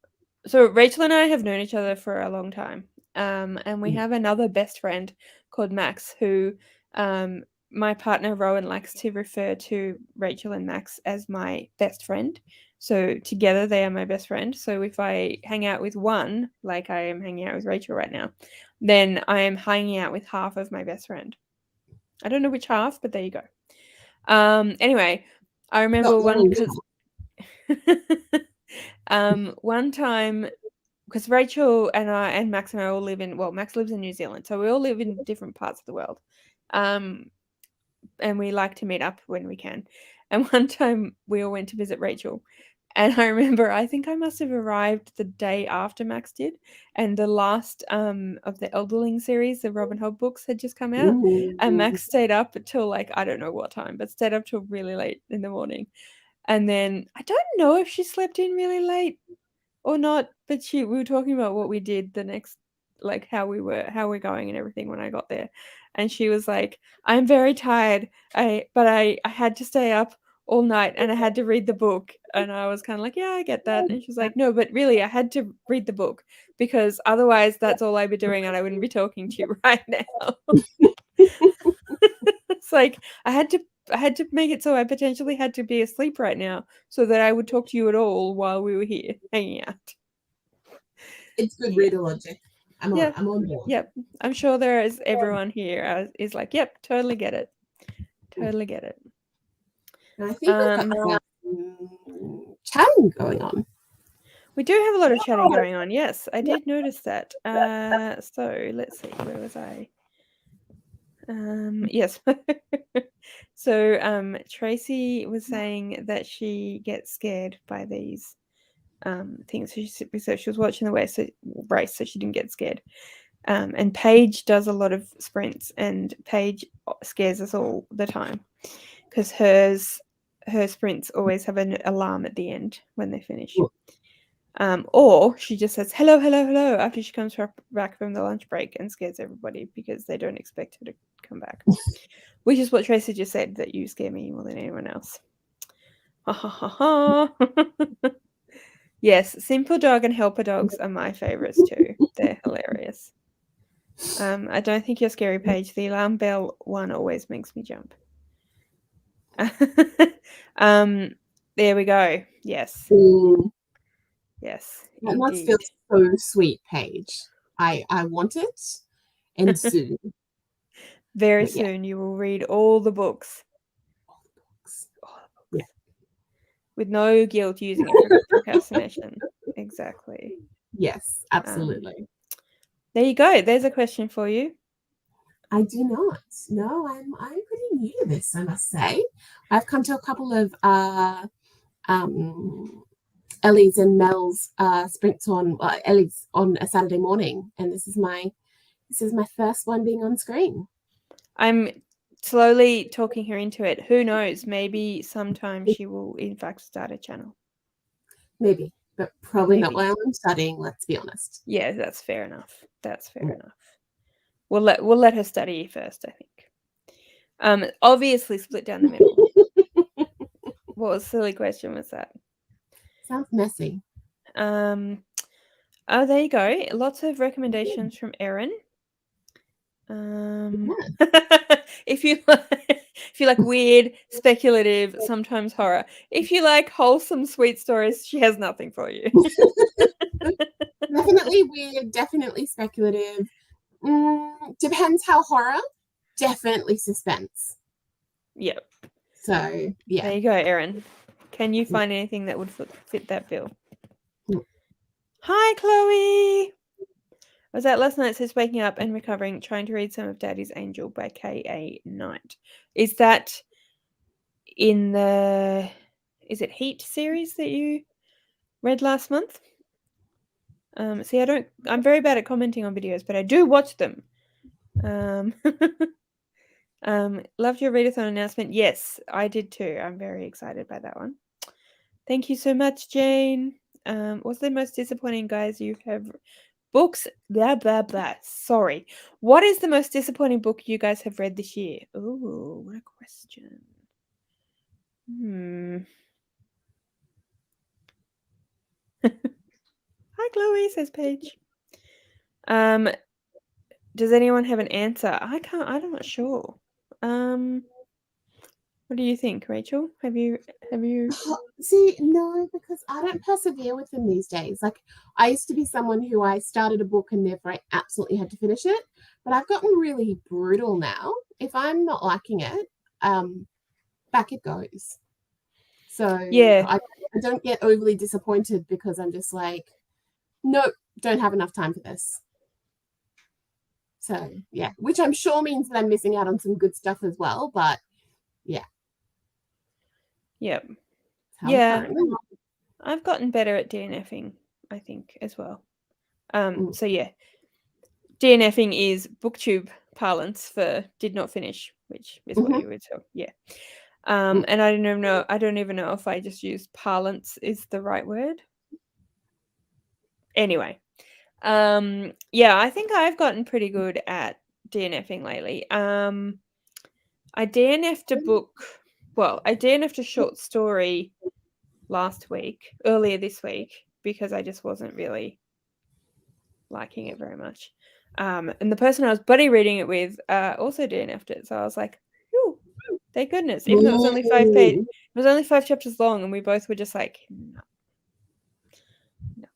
Speaker 1: so Rachel and I have known each other for a long time. And we
Speaker 2: Mm.
Speaker 1: have another best friend called Max, who my partner Rowan likes to refer to Rachel and Max as my best friend. So together they are my best friend. So if I hang out with one, like I am hanging out with Rachel right now, then I am hanging out with half of my best friend. I don't know which half, but there you go. Anyway, I
Speaker 2: Not
Speaker 1: remember one
Speaker 2: orange.
Speaker 1: because one time, because Rachel and I and Max and I all live in, well, Max lives in New Zealand, so we all live in different parts of the world. Um, and we like to meet up when we can. And one time we all went to visit Rachel. And I remember, I think I must have arrived the day after Max did, and the last of the Elderling series, the Robin Hood books, had just come out. And
Speaker 2: Mm.
Speaker 1: Max stayed up until like I don't know what time, but stayed up till really late in the morning. And then I don't know if she slept in really late or not, but we were talking about what we did the next, like how we're going and everything when I got there. And she was like, I'm very tired. I had to stay up all night, and I had to read the book, and I was kind of like, yeah, I get that. And she was like, no, but really, I had to read the book because otherwise that's all I'd be doing and I wouldn't be talking to you right now. It's like I had to make it so I potentially had to be asleep right now so that I would talk to you at all while we were here hanging out.
Speaker 2: It's good
Speaker 1: Yeah.
Speaker 2: reader logic. I'm
Speaker 1: Yeah.
Speaker 2: on board.
Speaker 1: Yep. I'm sure there is everyone here is like, yep, totally get it. Totally get it.
Speaker 2: And I think we've got some chatting going on.
Speaker 1: We do have a lot of chatting going on. Yes, I did notice that. So let's see, where was I? Yes. So Tracy was saying that she gets scared by these things. So she was watching the race, so she didn't get scared. And Paige does a lot of sprints, and Paige scares us all the time because her sprints always have an alarm at the end when they finish. Or she just says hello, hello, hello after she comes back from the lunch break and scares everybody because they don't expect her to come back. Which is what Tracy just said, that you scare me more than anyone else. Ha ha ha ha. Yes, Simple Dog and Helper Dogs are my favorites too. They're hilarious. I don't think you're scary, Paige. The alarm bell one always makes me jump. There we go. Yes. Yes,
Speaker 2: That must
Speaker 1: indeed.
Speaker 2: feel so sweet, Paige. I want it, and soon.
Speaker 1: Very
Speaker 2: But yeah.
Speaker 1: soon you will read all the books.
Speaker 2: All the books.
Speaker 1: All the books.
Speaker 2: Yeah.
Speaker 1: With no guilt using it for procrastination. Exactly.
Speaker 2: Yes, absolutely.
Speaker 1: There you go. There's a question for you.
Speaker 2: I do not. No, I'm pretty new to this, I must say. I've come to a couple of Ellie's and Mel's sprints on Ellie's on a Saturday morning, and this is my first one being on screen.
Speaker 1: I'm slowly talking her into it. Who knows? Maybe sometime she will in fact start a channel.
Speaker 2: Maybe, but probably not while I'm studying, let's be honest.
Speaker 1: Yeah, that's fair enough. That's fair enough. We'll let her study first, I think. Obviously split down the middle. What a silly question was that?
Speaker 2: Sounds messy.
Speaker 1: Oh, there you go. Lots of recommendations from Erin. If you like weird, speculative, sometimes horror. If you like wholesome, sweet stories, she has nothing for you.
Speaker 2: Definitely weird, definitely speculative. Depends how horror. Definitely suspense.
Speaker 1: Yep.
Speaker 2: So yeah.
Speaker 1: There you go, Erin. Can you find anything that would fit that bill? Hi, Chloe. I was out last night since waking up and recovering, trying to read some of Daddy's Angel by K.A. Knight. Is that in the Heat series that you read last month? See, I'm very bad at commenting on videos, but I do watch them. Loved your readathon announcement. Yes, I did too. I'm very excited by that one. Thank you so much, Jane. What's the most disappointing, guys, you have books? Blah, blah, blah. Sorry. What is the most disappointing book you guys have read this year? Ooh, what a question. Hi, Chloe, says Paige. Does anyone have an answer? I'm not sure. What do you think, Rachel? Have you
Speaker 2: See, no, because I don't persevere with them these days. Like, I used to be someone who I started a book and therefore I absolutely had to finish it. But I've gotten really brutal now. If I'm not liking it, back it goes. So
Speaker 1: Yeah.
Speaker 2: I don't get overly disappointed because I'm just like, nope, don't have enough time for this. So yeah, which I'm sure means that I'm missing out on some good stuff as well. But yeah.
Speaker 1: Yep.
Speaker 2: Yeah.
Speaker 1: I've gotten better at DNFing, I think, as well. So yeah. DNFing is booktube parlance for did not finish, which is what you would say. Yeah. And I don't even know if I just used parlance is the right word. Anyway. Yeah, I think I've gotten pretty good at DNFing lately. I DNF'd a book well, I DNF'd a short story earlier this week, because I just wasn't really liking it very much. And the person I was buddy reading it with also DNF'd it, so I was like, "Ooh, thank goodness!" Even though it was only 5 it was only 5 chapters long, and we both were just like, "No, no."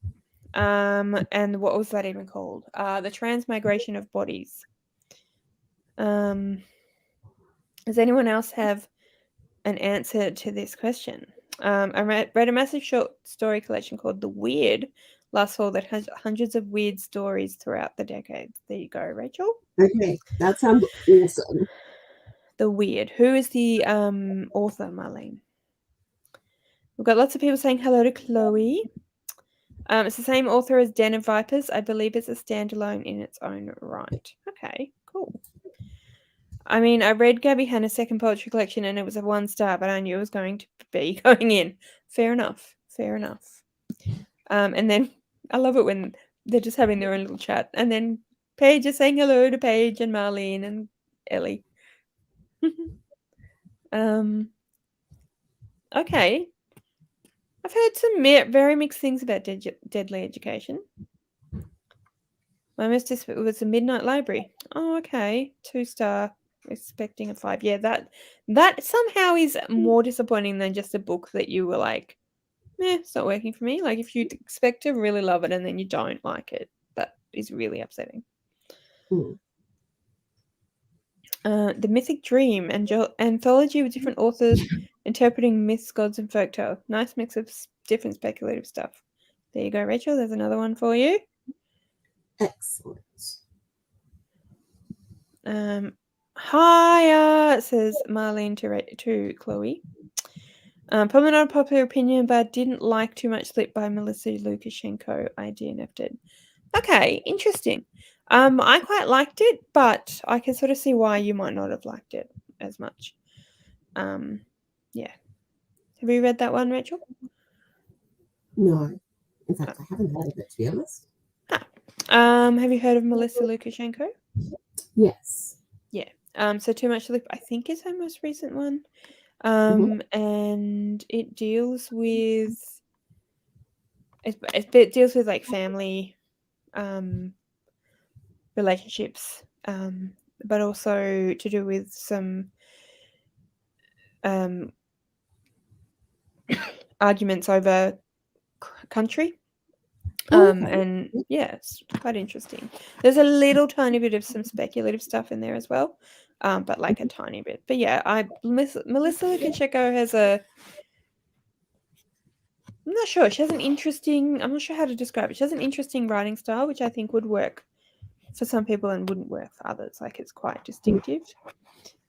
Speaker 1: And what was that even called? The Transmigration of Bodies. Does anyone else have an answer to this question? I read a massive short story collection called The Weird last fall that has hundreds of weird stories throughout the decades. There you go, Rachel.
Speaker 2: Okay, that sounds awesome.
Speaker 1: The Weird. Who is the author, Marlene? We've got lots of people saying hello to Chloe. It's the same author as Den of Vipers. I believe it's a standalone in its own right. Okay, cool. I mean, I read Gabby Hanna's second poetry collection and it was a 1 star, but I knew it was going to be going in. Fair enough. Fair enough. And then I love it when they're just having their own little chat. And then Paige is saying hello to Paige and Marlene and Ellie. Okay. I've heard some very mixed things about Deadly Education. My mistress was the Midnight Library. Oh, okay. 2 star, expecting a 5. Yeah, that somehow is more disappointing than just a book that you were like, it's not working for me. Like, if you expect to really love it and then you don't like it, that is really upsetting. The Mythic Dream, anthology with different authors interpreting myths, gods, and folktale. Nice mix of different speculative stuff. There you go, Rachel. There's another one for you.
Speaker 2: Excellent.
Speaker 1: Hiya, says Marlene to Chloe. Probably not a popular opinion, but I didn't like Too Much Sleep by Melissa Lukashenko. I DNF'd it. Okay, interesting. I quite liked it, but I can sort of see why you might not have liked it as much. Yeah. Have you read that one, Rachel?
Speaker 2: No. In fact, I haven't heard of it, to be honest.
Speaker 1: Have you heard of Melissa Lukashenko?
Speaker 2: Yes.
Speaker 1: Yeah. So Too Much Sleep, I think, is her most recent one. And it deals with like family relationships, but also to do with some arguments over country. And yeah, it's quite interesting. There's a little tiny bit of some speculative stuff in there as well, but like a tiny bit. But yeah, Melissa Lukashenko has I'm not sure. She has an interesting. I'm not sure how to describe it. She has an interesting writing style, which I think would work for some people and wouldn't work for others. Like, it's quite distinctive.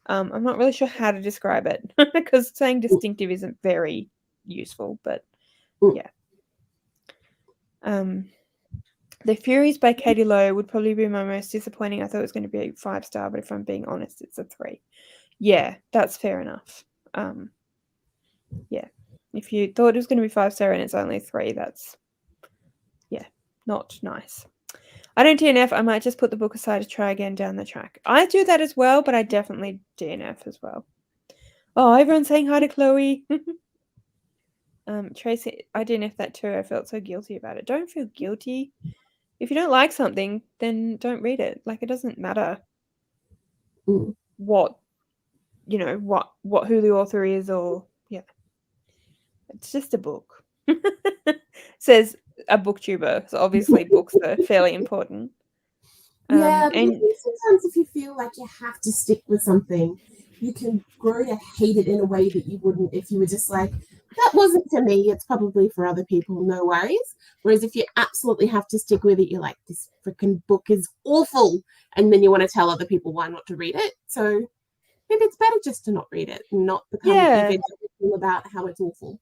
Speaker 1: I'm not really sure how to describe it because saying distinctive isn't very useful. But yeah. The Furies by Katie Lowe would probably be my most disappointing. I thought it was going to be a 5 star, but if I'm being honest, it's a 3. Yeah, that's fair enough. Yeah. If you thought it was going to be 5 star and it's only 3, that's, yeah, not nice. I don't DNF. I might just put the book aside to try again down the track. I do that as well, but I definitely DNF as well. Oh, everyone's saying hi to Chloe. Tracy, I DNF that too. I felt so guilty about it. Don't feel guilty. If you don't like something, then don't read it. Like, it doesn't matter what who the author is, or it's just a book. Says a booktuber. So obviously books are fairly important.
Speaker 2: Yeah, but
Speaker 1: and
Speaker 2: I think sometimes if you feel like you have to stick with something, you can grow to hate it in a way that you wouldn't if you were just like, that wasn't for me, it's probably for other people, no worries. Whereas if you absolutely have to stick with it, you're like, this freaking book is awful. And then you want to tell other people why not to read it. So maybe it's better just to not read it and not become evangelical about how it's awful.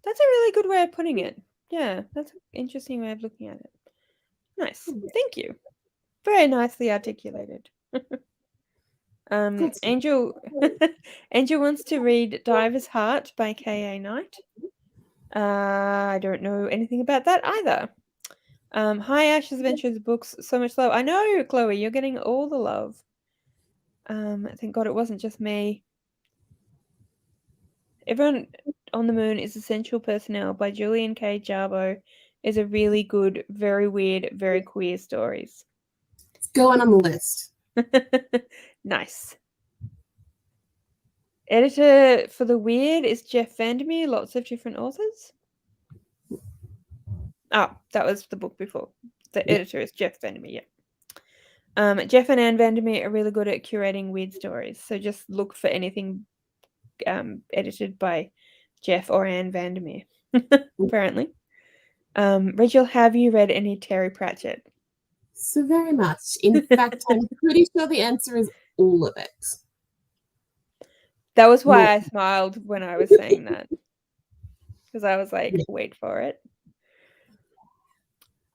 Speaker 1: That's a really good way of putting it. Yeah, that's an interesting way of looking at it. Nice. Thank you. Very nicely articulated. Angel Angel wants to read Diver's Heart by K.A. Knight. I don't know anything about that either. Hi, Ash's Adventures books. So much love. I know, Chloe, you're getting all the love. Thank God it wasn't just me. Everyone on the Moon is Essential Personnel by Julian K. Jarboe is a really good, very weird, very queer stories.
Speaker 2: It's going on the list.
Speaker 1: Nice. Editor for the weird is Jeff Vandermeer, lots of different authors. Oh, that was the book before. The editor is Jeff Vandermeer, yeah. Jeff and Anne Vandermeer are really good at curating weird stories, so just look for anything edited by Jeff or Anne Vandermeer, apparently. Rachel, have you read any Terry Pratchett?
Speaker 2: So very much. In fact, I'm pretty sure the answer is all of it.
Speaker 1: That was why
Speaker 2: No.
Speaker 1: I smiled when I was saying that, because I was like, wait for it.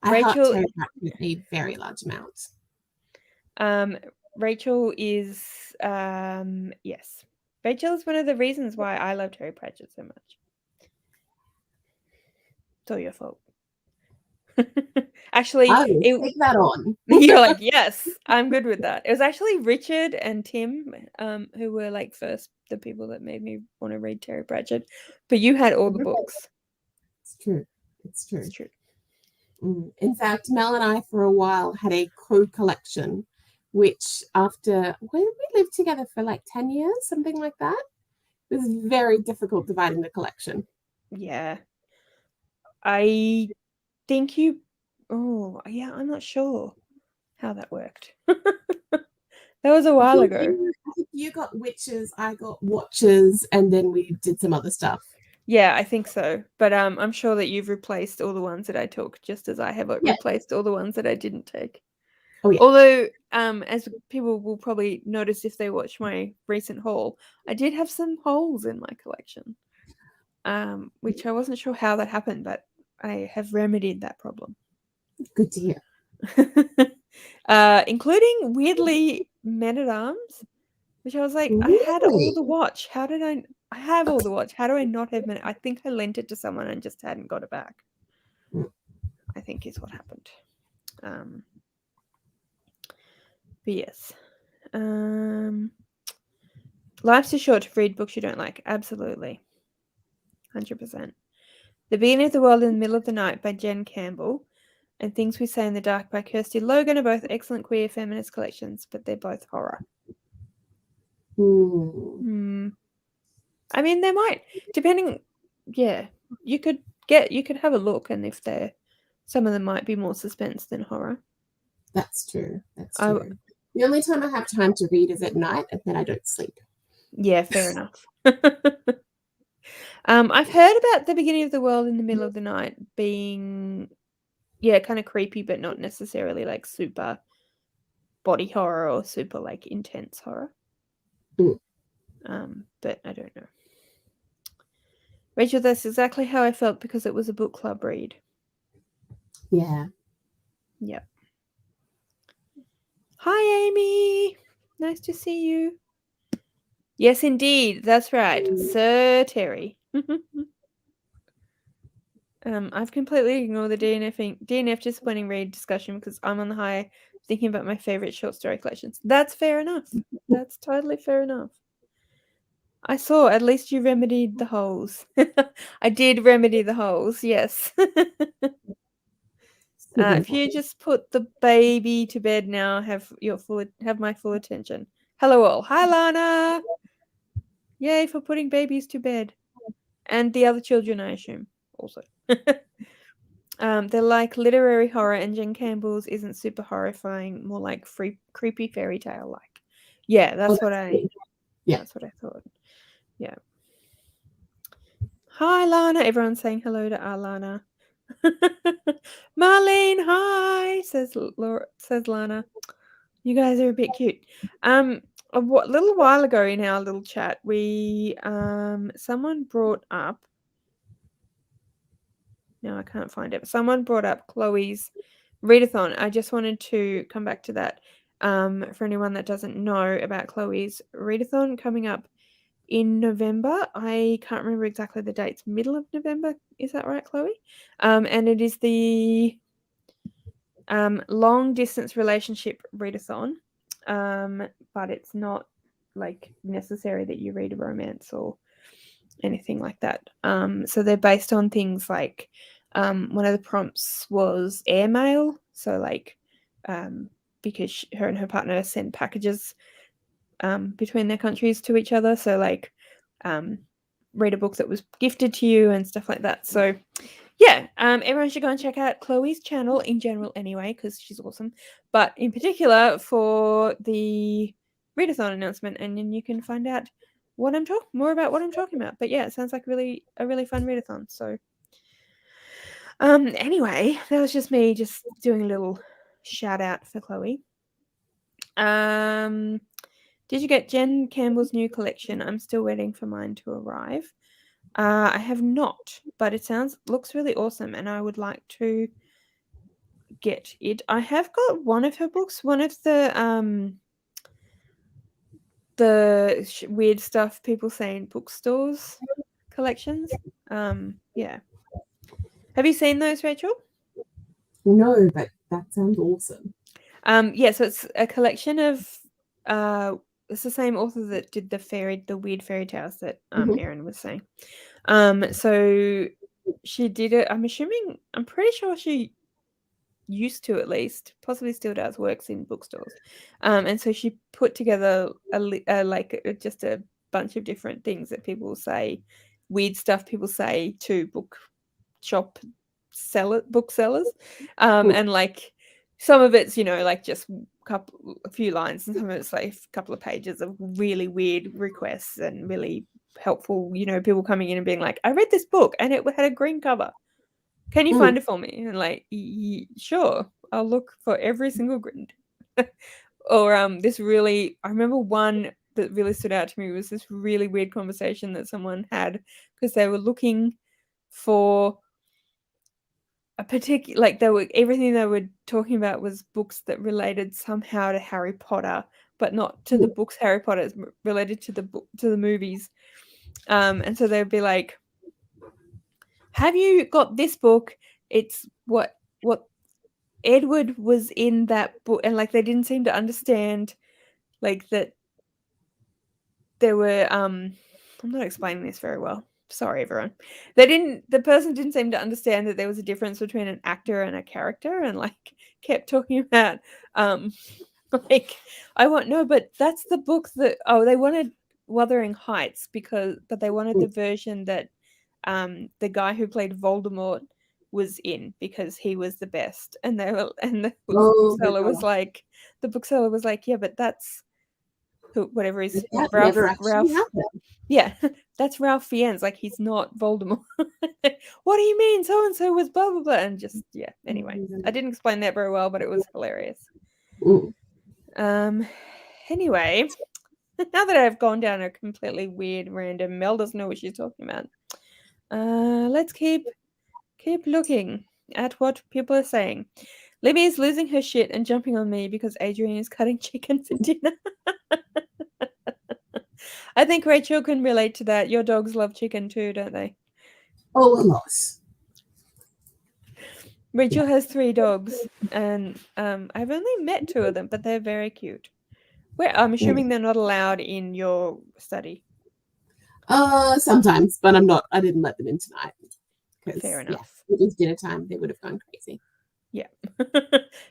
Speaker 2: I heart
Speaker 1: Rachel,
Speaker 2: Terry Pratchett a very large amount.
Speaker 1: Rachel is yes. Rachel is one of the reasons why I love Terry Pratchett so much. It's all your fault. Actually,
Speaker 2: I will take that on.
Speaker 1: You're like, yes, I'm good with that. It was actually Richard and Tim, who were like first the people that made me want to read Terry Pratchett. But you had all the books.
Speaker 2: It's true. It's true.
Speaker 1: It's true.
Speaker 2: In fact, Mel and I for a while had a co-collection, which after we lived together for like 10 years, something like that. It was very difficult dividing the collection.
Speaker 1: Yeah. I think you I'm not sure how that worked. That was a while ago.
Speaker 2: I think you got witches, I got watches, and then we did some other stuff.
Speaker 1: Yeah, I think so. But I'm sure that you've replaced all the ones that I took, just as I have replaced all the ones that I didn't take.
Speaker 2: Oh yeah.
Speaker 1: Although, as people will probably notice if they watch my recent haul, I did have some holes in my collection, which I wasn't sure how that happened, but I have remedied that problem.
Speaker 2: Good to hear.
Speaker 1: Including weirdly Men at Arms, which I was like, I had all the watch. How did I have all the watch? How do I not have Men? I think I lent it to someone and just hadn't got it back. I think is what happened. But yes. Life's too short to read books you don't like. Absolutely. 100%. The Beginning of the World in the Middle of the Night by Jen Campbell and Things We Say in the Dark by Kirsty Logan are both excellent queer feminist collections, but they're both horror. I mean, they might, depending. Yeah, you could have a look, and if some of them might be more suspense than horror.
Speaker 2: That's true. That's true. The only time I have time to read is at night, and then I don't sleep.
Speaker 1: Yeah, fair enough. I've heard about The Beginning of the World in the Middle of the Night being, kind of creepy, but not necessarily like super body horror or super like intense horror. But I don't know. Rachel, that's exactly how I felt because it was a book club read.
Speaker 2: Yeah.
Speaker 1: Yep. Hi, Amy. Nice to see you. Yes, indeed. That's right. Sir Terry. I've completely ignored the DNF disappointing read discussion because I'm on the high thinking about my favorite short story collections. That's fair enough. That's totally fair enough. I saw at least you remedied the holes. I did remedy the holes, yes. If you just put the baby to bed now, have my full attention. Hello all. Hi Lana. Yay for putting babies to bed. And the other children, I assume, also. They're like literary horror, and Jen Campbell's isn't super horrifying, more like creepy fairy tale like. Yeah, that's what I thought. Yeah. Hi Lana. Everyone's saying hello to Alana. Marlene, hi, says Lana. You guys are a bit cute. A little while ago in our little chat, we someone brought up. No, I can't find it. Someone brought up Chloe's readathon. I just wanted to come back to that. For anyone that doesn't know about Chloe's readathon coming up in November. I can't remember exactly the dates. Middle of November, is that right, Chloe? And it is the long distance relationship readathon, but it's not like necessary that you read a romance or anything like that. So they're based on things like one of the prompts was airmail. So like because her and her partner send packages between their countries to each other. So like read a book that was gifted to you and stuff like that. So yeah, everyone should go and check out Chloe's channel in general anyway, because she's awesome. But in particular for the readathon announcement, and then you can find out more about what I'm talking about. But yeah, it sounds like a really fun readathon. So anyway, that was just me just doing a little shout out for Chloe. Did you get Jen Campbell's new collection? I'm still waiting for mine to arrive. I have not, but it looks really awesome, and I would like to get it. I have got one of her books, one of the weird stuff people say in bookstores collections. Yeah. Have you seen those, Rachel?
Speaker 2: No, but that sounds awesome.
Speaker 1: Yeah, so it's a collection of it's the same author that did the weird fairy tales that Erin was saying. So she did it. I'm pretty sure she used to, at least possibly still does, works in bookstores, and so she put together just a bunch of different things that people say, weird stuff people say to booksellers, and like some of it's like just a few lines, and some of it's like a couple of pages of really weird requests and really helpful, people coming in and being like, I read this book and it had a green cover. Can you find it for me? And like, sure, I'll look for every single grid. Or I remember one that really stood out to me was this really weird conversation that someone had because they were looking for a particular, like everything they were talking about was books that related somehow to Harry Potter, but not to the books Harry Potter is related to the movies. And so they'd be like, have you got this book? It's what Edward was in that book, and like they didn't seem to understand like that there were I'm not explaining this very well. Sorry everyone. The person didn't seem to understand that there was a difference between an actor and a character, and like kept talking about like but that's the book that they wanted Wuthering Heights but they wanted the version that the guy who played Voldemort was in because he was the best, and the bookseller was like, yeah, but that's whatever is
Speaker 2: That never actually
Speaker 1: Ralph.
Speaker 2: happened.
Speaker 1: Yeah, that's Ralph Fiennes. Like, he's not Voldemort. What do you mean? So and so was blah blah blah, and just Anyway, I didn't explain that very well, but it was hilarious. Anyway, now that I've gone down a completely weird, random, Mel doesn't know what she's talking about. Let's keep looking at what people are saying. Libby is losing her shit and jumping on me because Adrian is cutting chicken for dinner. I think Rachel can relate to that. Your dogs love chicken too, don't they?
Speaker 2: Oh, a lot.
Speaker 1: Rachel has 3 dogs, and I've only met 2 of them, but they're very cute. I'm assuming they're not allowed in your study.
Speaker 2: Sometimes, but I didn't let them in tonight.
Speaker 1: Fair enough.
Speaker 2: Yeah, it was dinner time. They would have gone crazy.
Speaker 1: Yeah.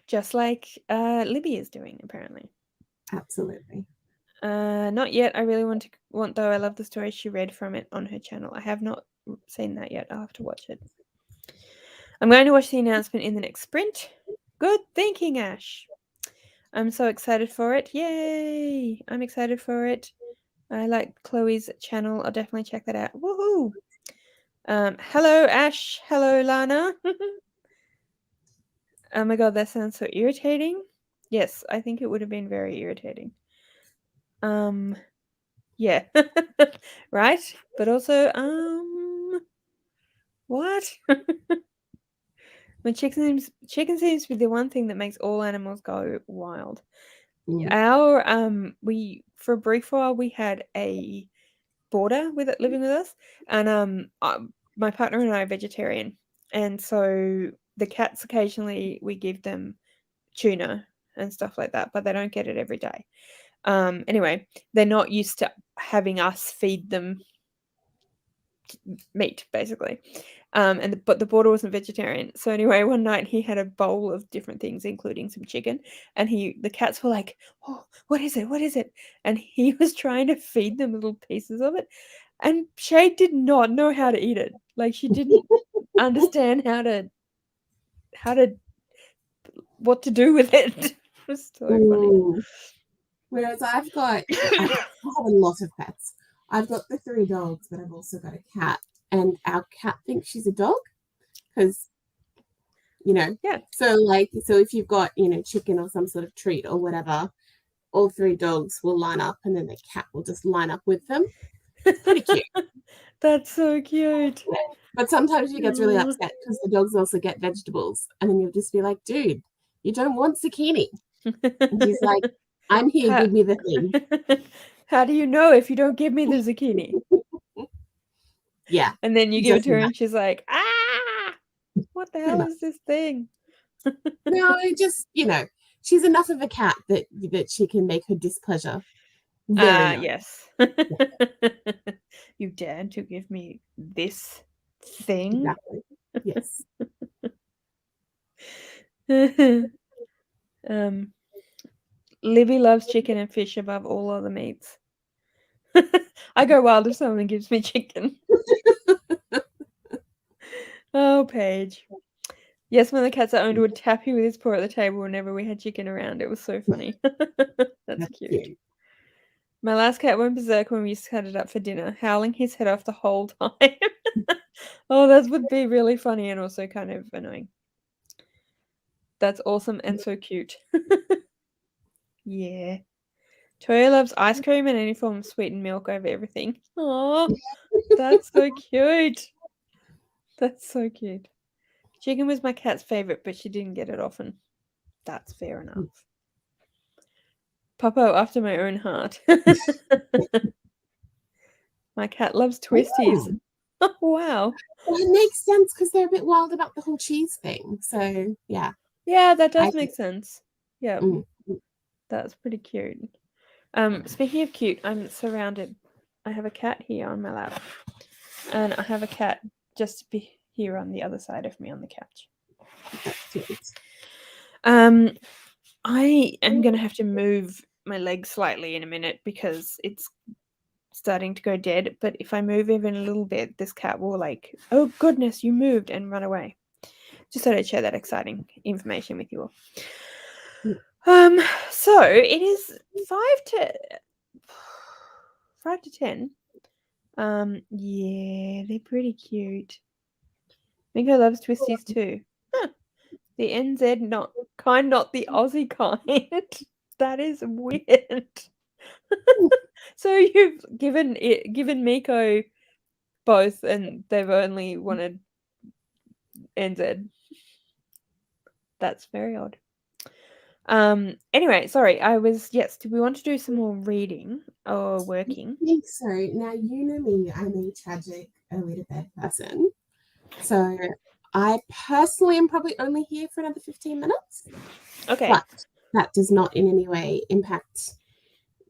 Speaker 1: Just like Libby is doing, apparently.
Speaker 2: Absolutely.
Speaker 1: Not yet. I really want though. I love the story she read from it on her channel. I have not seen that yet. I'll have to watch it. I'm going to watch the announcement in the next sprint. Good thinking, Ash. I'm so excited for it. Yay! I'm excited for it. I like Chloe's channel. I'll definitely check that out. Woohoo! Hello, Ash. Hello, Lana. Oh my god, that sounds so irritating. Yes, I think it would have been very irritating. Yeah. Right? But also, what? When chicken seems to be the one thing that makes all animals go wild. Our for a brief while we had a boarder living with us, and my partner and I are vegetarian, and so the cats occasionally we give them tuna and stuff like that, but they don't get it every day. Anyway, they're not used to having us feed them meat, basically. But the boarder wasn't vegetarian. So anyway, one night he had a bowl of different things, including some chicken, and the cats were like, "Oh, what is it? What is it?" And he was trying to feed them little pieces of it, and Shay did not know how to eat it. Like, she didn't understand how to what to do with it. It was so funny.
Speaker 2: Whereas I have a lot of pets. I've got the 3 dogs, but I've also got a cat. And our cat thinks she's a dog because,
Speaker 1: Yeah.
Speaker 2: so if you've got, chicken or some sort of treat or whatever, all 3 dogs will line up and then the cat will just line up with them. It's pretty cute.
Speaker 1: That's so cute.
Speaker 2: Yeah. But sometimes she gets really upset because the dogs also get vegetables. And then you'll just be like, dude, you don't want zucchini. And he's like, I'm here, give me the thing.
Speaker 1: How do you know if you don't give me the zucchini?
Speaker 2: Yeah.
Speaker 1: And then you give it to her
Speaker 2: that.
Speaker 1: and she's like, ah, what the hell is this thing?
Speaker 2: No, just, she's enough of a cat that she can make her displeasure very known.
Speaker 1: Yes. You dared to give me this thing?
Speaker 2: Exactly. Yes.
Speaker 1: Libby loves chicken and fish above all other meats. I go wild if someone gives me chicken. Oh, Paige. Yes, when the cat's owner would tap you with his paw at the table whenever we had chicken around. It was so funny. That's cute. My last cat went berserk when we used to cut it up for dinner, howling his head off the whole time. Oh, that would be really funny and also kind of annoying. That's awesome and so cute. Yeah. Toya loves ice cream and any form of sweetened milk over everything. Oh, that's so cute. That's so cute. Chicken was my cat's favorite, but she didn't get it often. That's fair enough. Popo after my own heart. My cat loves twisties. Oh, wow.
Speaker 2: Well, it makes sense because they're a bit wild about the whole cheese thing. So, yeah.
Speaker 1: Yeah, that does make sense. Yeah.
Speaker 2: Mm.
Speaker 1: That's pretty cute. Speaking of cute, I'm surrounded. I have a cat here on my lap. And I have a cat just here on the other side of me on the couch.
Speaker 2: That's cute.
Speaker 1: I am going to have to move my leg slightly in a minute because it's starting to go dead. But if I move even a little bit, this cat will like, oh goodness, you moved, and run away. Just thought I'd share that exciting information with you all. So it is 5 to 10. Yeah, they're pretty cute. Minko loves twisties too. Huh. The NZ not the Aussie kind. That is weird. So you've given Miko both, and they've only wanted NZ. That's very odd. Anyway, sorry. Do we want to do some more reading or working?
Speaker 2: I think so. Now, you know me, I'm a tragic early to bed person. So I personally am probably only here for another 15 minutes.
Speaker 1: Okay.
Speaker 2: But that does not in any way impact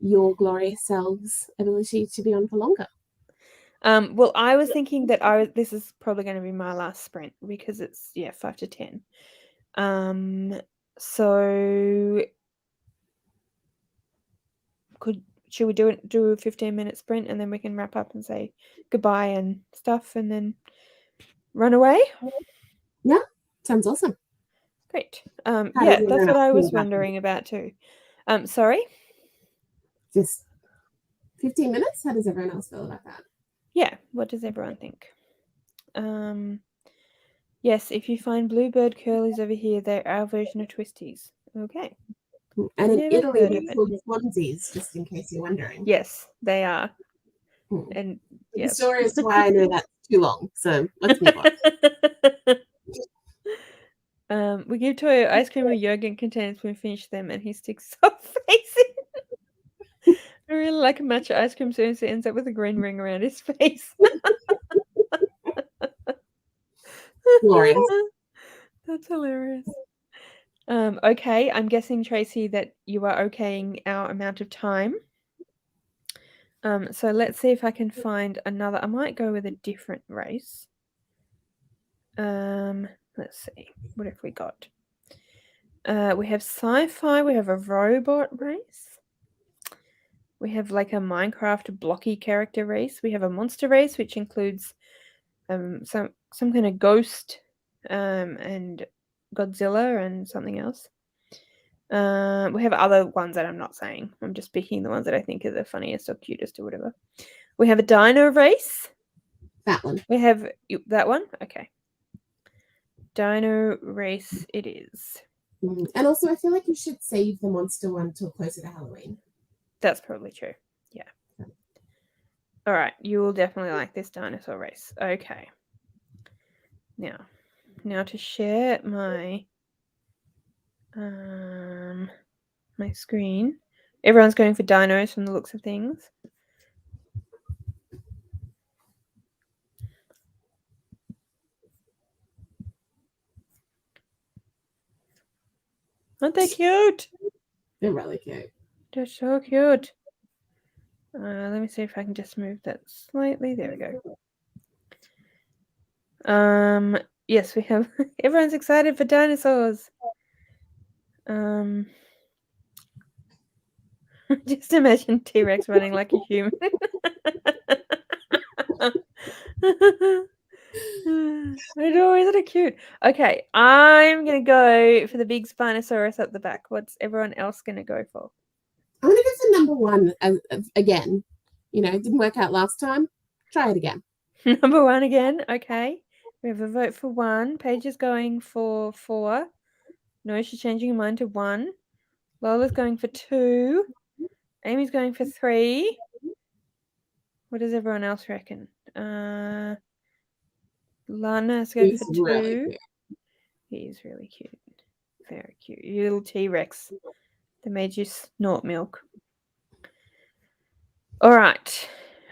Speaker 2: your glorious selves' ability to be on for longer.
Speaker 1: Well, I was thinking that this is probably going to be my last sprint because it's 5 to 10. So should we do a 15-minute sprint and then we can wrap up and say goodbye and stuff and then run away?
Speaker 2: Yeah, sounds awesome.
Speaker 1: Great. Yeah, that's what I was wondering about too. Sorry?
Speaker 2: Just 15 minutes? How does everyone else feel about that?
Speaker 1: Yeah, what does everyone think? Yes, if you find bluebird curlies over here, they're our version of twisties. Okay.
Speaker 2: And in Italy, they're called onesies, just in case you're wondering.
Speaker 1: Yes, they are. And
Speaker 2: the story as to why I know that's too long, so let's move
Speaker 1: on. We give Toyo ice cream or yogurt containers when we finish them, and he sticks his face in. I really like a matcha ice cream soon, so it ends up with a green ring around his face.
Speaker 2: Glorious.
Speaker 1: That's hilarious. Okay, I'm guessing, Tracy, that you are okaying our amount of time. So let's see if I can find another. I might go with a different race. Let's see. What have we got? We have sci-fi. We have a robot race. We have like a Minecraft blocky character race. We have a monster race, which includes some kind of ghost and Godzilla and something else. We have other ones that I'm not saying. I'm just picking the ones that I think are the funniest or cutest or whatever. We have a dino race.
Speaker 2: That one.
Speaker 1: We have that one. Okay. Dino race it is.
Speaker 2: And also, I feel like you should save the monster one till closer to Halloween.
Speaker 1: That's probably true. Yeah. All right. You will definitely like this dinosaur race. Okay. Now to share my my screen. Everyone's going for dinos from the looks of things. Aren't they cute?
Speaker 2: They're really cute.
Speaker 1: They're so cute. Let me see if I can just move that slightly. There we go. Yes, we have. Everyone's excited for dinosaurs. Just imagine T-Rex running like a human. I know, isn't it cute? Okay, I'm gonna go for the big Spinosaurus up the back. What's everyone else gonna go for?
Speaker 2: I'm going to go for number one again. You know, it didn't work out last time. Try it again.
Speaker 1: Number one again. Okay, we have a vote for one. Paige is going for 4. No, she's changing her mind to 1. Lola's going for 2. Amy's going for 3. What does everyone else reckon? Lana's going for 2.
Speaker 2: Really cute.
Speaker 1: He's really cute. Very cute. You little T-Rex that made you snort milk. All right.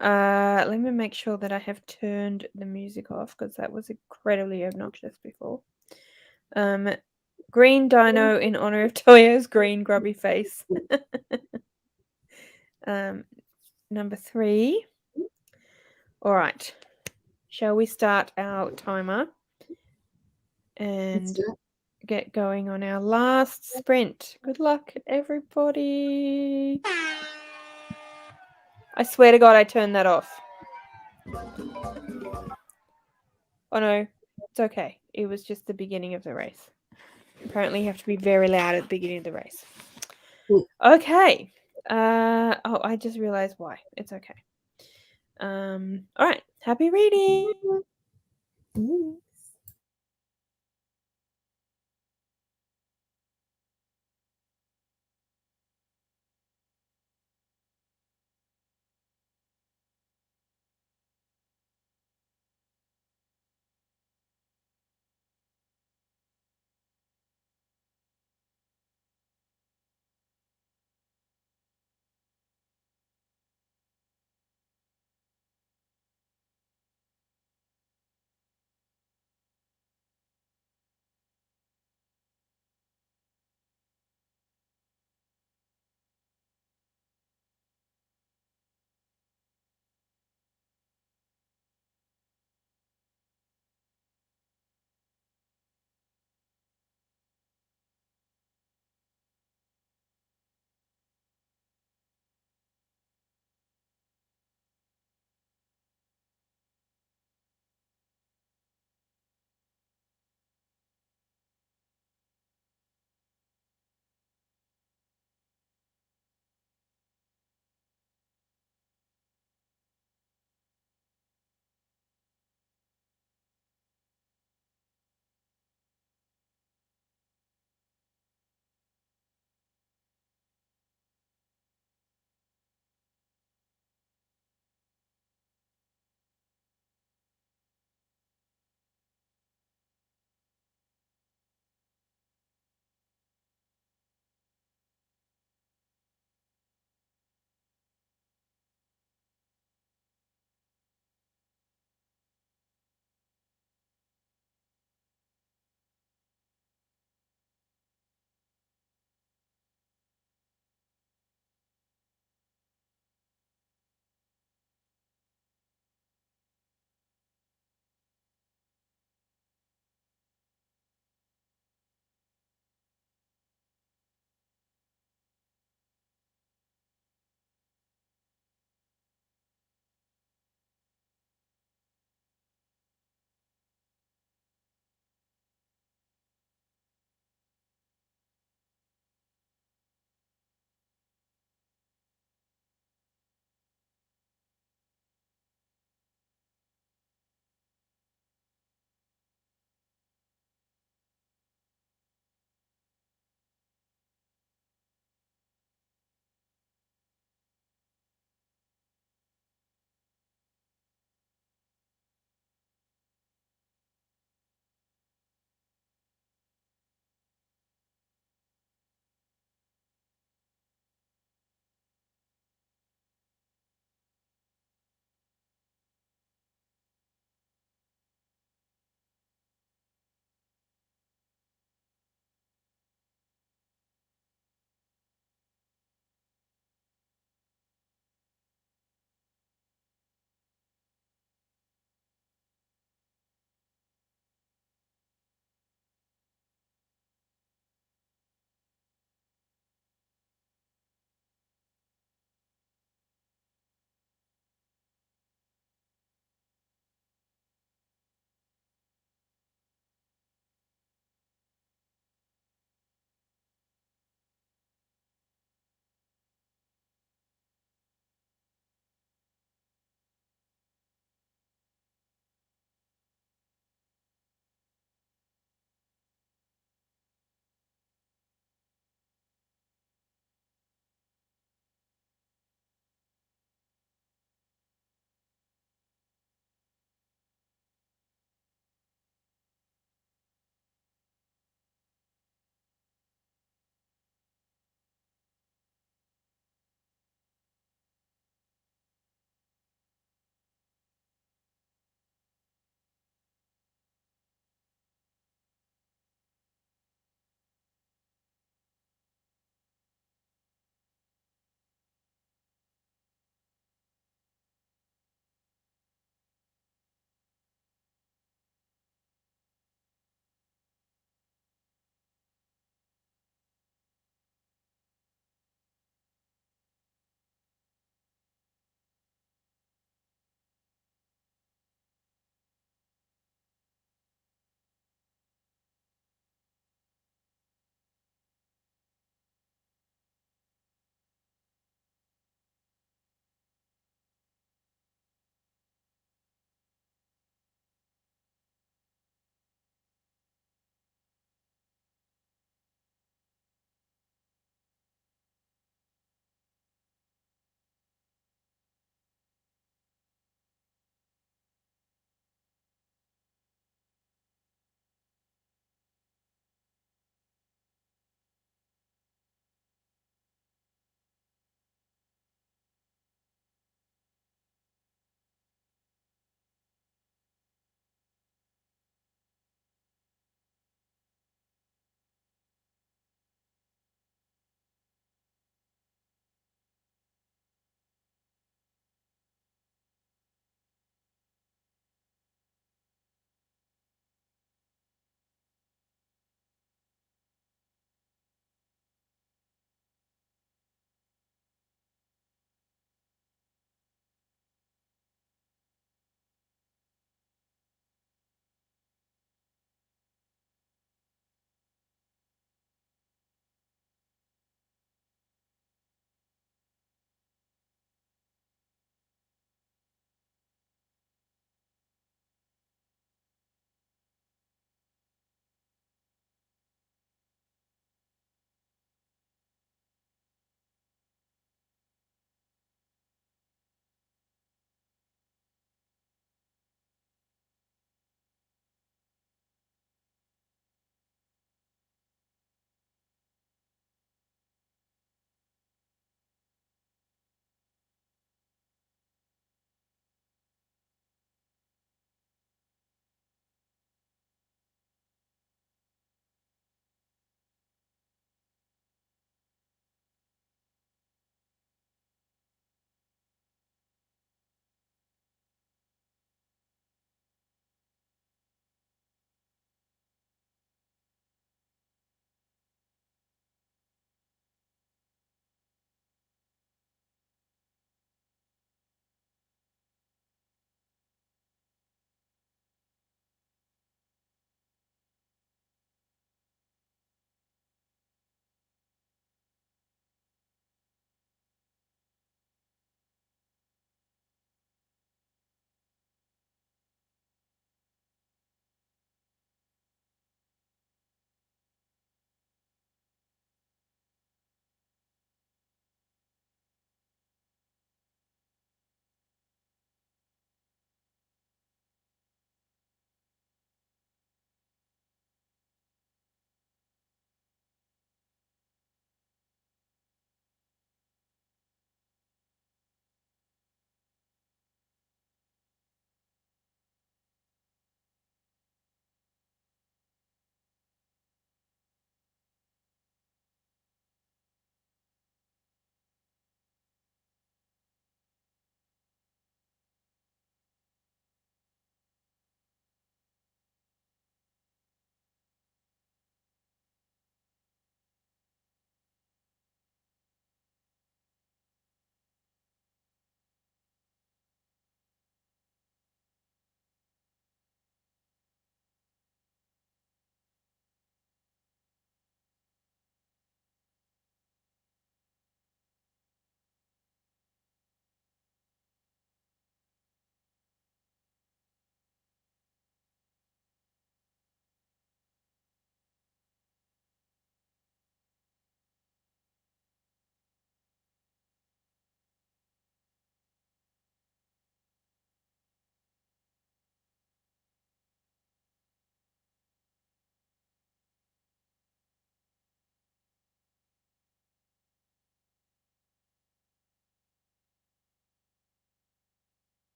Speaker 1: Let me make sure that I have turned the music off because that was incredibly obnoxious before. Green dino in honor of Toyo's green grubby face. Number 3. All right. Shall we start our timer and get going on our last sprint? Good luck, everybody. I swear to God, I turned that off. Oh no, it's okay. It was just the beginning of the race. Apparently, you have to be very loud at the beginning of the race. Okay. Oh, I just realized why. It's okay. All right. Happy reading.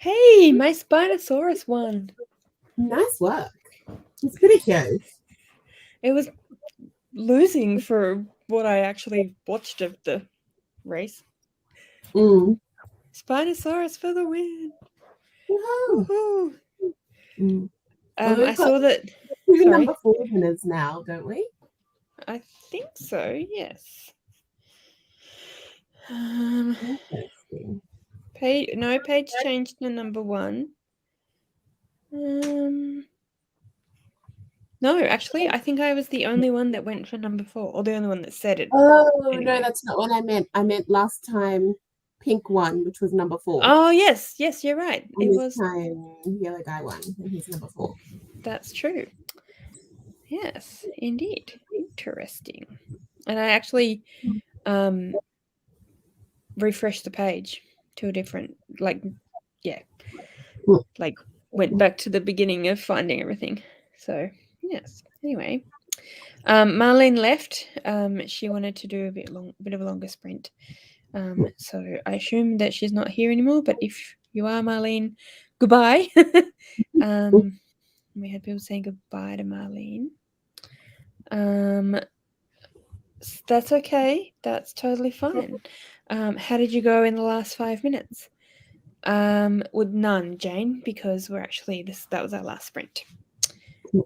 Speaker 1: Hey, my Spinosaurus won.
Speaker 2: Nice work. It's pretty cute.
Speaker 1: It was losing for what I actually watched of the race.
Speaker 2: Mm.
Speaker 1: Spinosaurus for the win.
Speaker 2: Wow.
Speaker 1: Woohoo.
Speaker 2: Mm. Well,
Speaker 1: I
Speaker 2: we've got
Speaker 1: saw that.
Speaker 2: two
Speaker 1: Sorry.
Speaker 2: number 4 winners now, don't we?
Speaker 1: I think so, yes.
Speaker 2: Interesting.
Speaker 1: Page changed to number 1. No, actually, I think I was the only one that went for number 4, or the only one that said it.
Speaker 2: Oh, no,
Speaker 1: Anyway.
Speaker 2: that's not what I meant. I meant last time pink won, which was number 4.
Speaker 1: Oh, yes, you're right.
Speaker 2: And
Speaker 1: It
Speaker 2: this
Speaker 1: was.
Speaker 2: time yellow guy won, and he's number 4.
Speaker 1: That's true. Yes, indeed. Interesting. And I actually refreshed the page to a different, went back to the beginning of finding everything. So, yes. Anyway, Marlene left. She wanted to do a bit of a longer sprint. So I assume that she's not here anymore. But if you are, Marlene, goodbye. We had people saying goodbye to Marlene. That's okay. That's totally fine. How did you go in the last 5 minutes? With none, Jane, because that was our last sprint.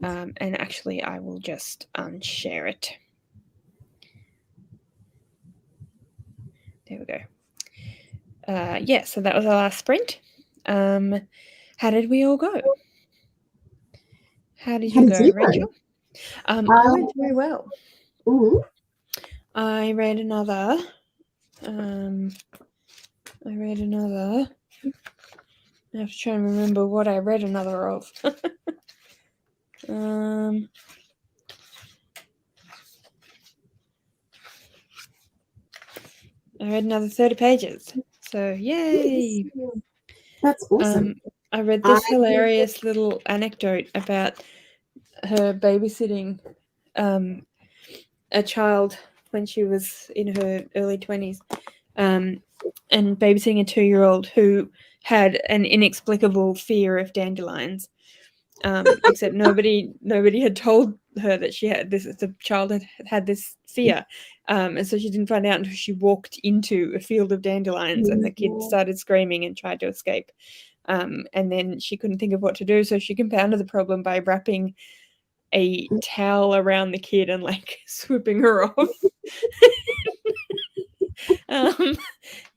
Speaker 1: And actually, I will just unshare it. There we go. Yeah, so that was our last sprint. How did we all go? How did you go, Rachel? I went very well.
Speaker 2: Mm-hmm.
Speaker 1: I read another. I have to try and remember what I read another of. I read another 30 pages. So, yay!
Speaker 2: That's awesome.
Speaker 1: I read this hilarious little anecdote about her babysitting a child when she was in her early 20s, and babysitting a 2-year-old who had an inexplicable fear of dandelions. Except nobody had told her that she had this. The child had this fear, and so she didn't find out until she walked into a field of dandelions, and the kid started screaming and tried to escape. And then she couldn't think of what to do, so she compounded the problem by wrapping a towel around the kid and swooping her off.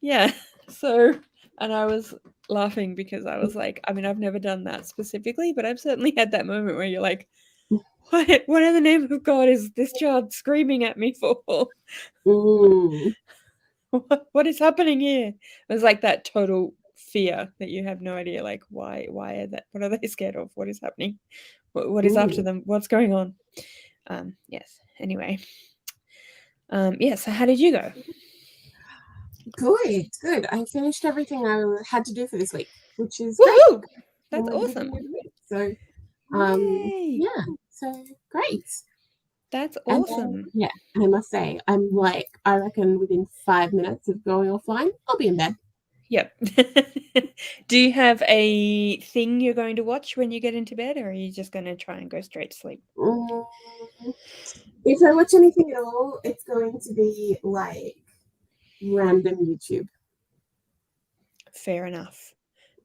Speaker 1: Yeah. So, and I was laughing because I was like, I mean, I've never done that specifically, but I've certainly had that moment where you're like, what in the name of God is this child screaming at me for? What is happening here? It was like that total fear that you have no idea, like, why are that? What are they scared of? What is happening? What is after them? What's going on? Yes. Anyway. Yeah. So how did you go?
Speaker 2: Good. I finished everything I had to do for this week, which is
Speaker 1: Woohoo!
Speaker 2: great.
Speaker 1: That's awesome.
Speaker 2: So,
Speaker 1: Yay.
Speaker 2: yeah. So great.
Speaker 1: That's awesome.
Speaker 2: Yeah, I must say, I reckon within 5 minutes of going offline, I'll be in bed.
Speaker 1: Yep. Do you have a thing you're going to watch when you get into bed, or are you just going to try and go straight to sleep?
Speaker 2: If I watch anything at all, it's going to be random YouTube.
Speaker 1: Fair enough.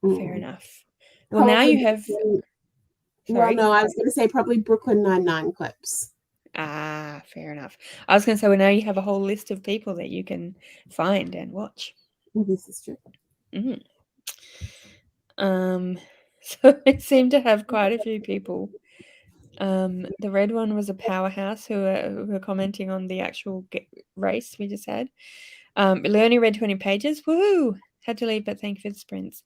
Speaker 1: Fair enough. Well,
Speaker 2: Probably
Speaker 1: now you have.
Speaker 2: Well, no, I was going to say probably Brooklyn Nine-Nine clips.
Speaker 1: Ah, fair enough. I was going to say, well, now you have a whole list of people that you can find and watch.
Speaker 2: This is true.
Speaker 1: So I seem to have quite a few people. The red one was a powerhouse who were commenting on the actual race we just had. Learning read 20 pages. Woohoo! Had to leave, but thank you for the sprints.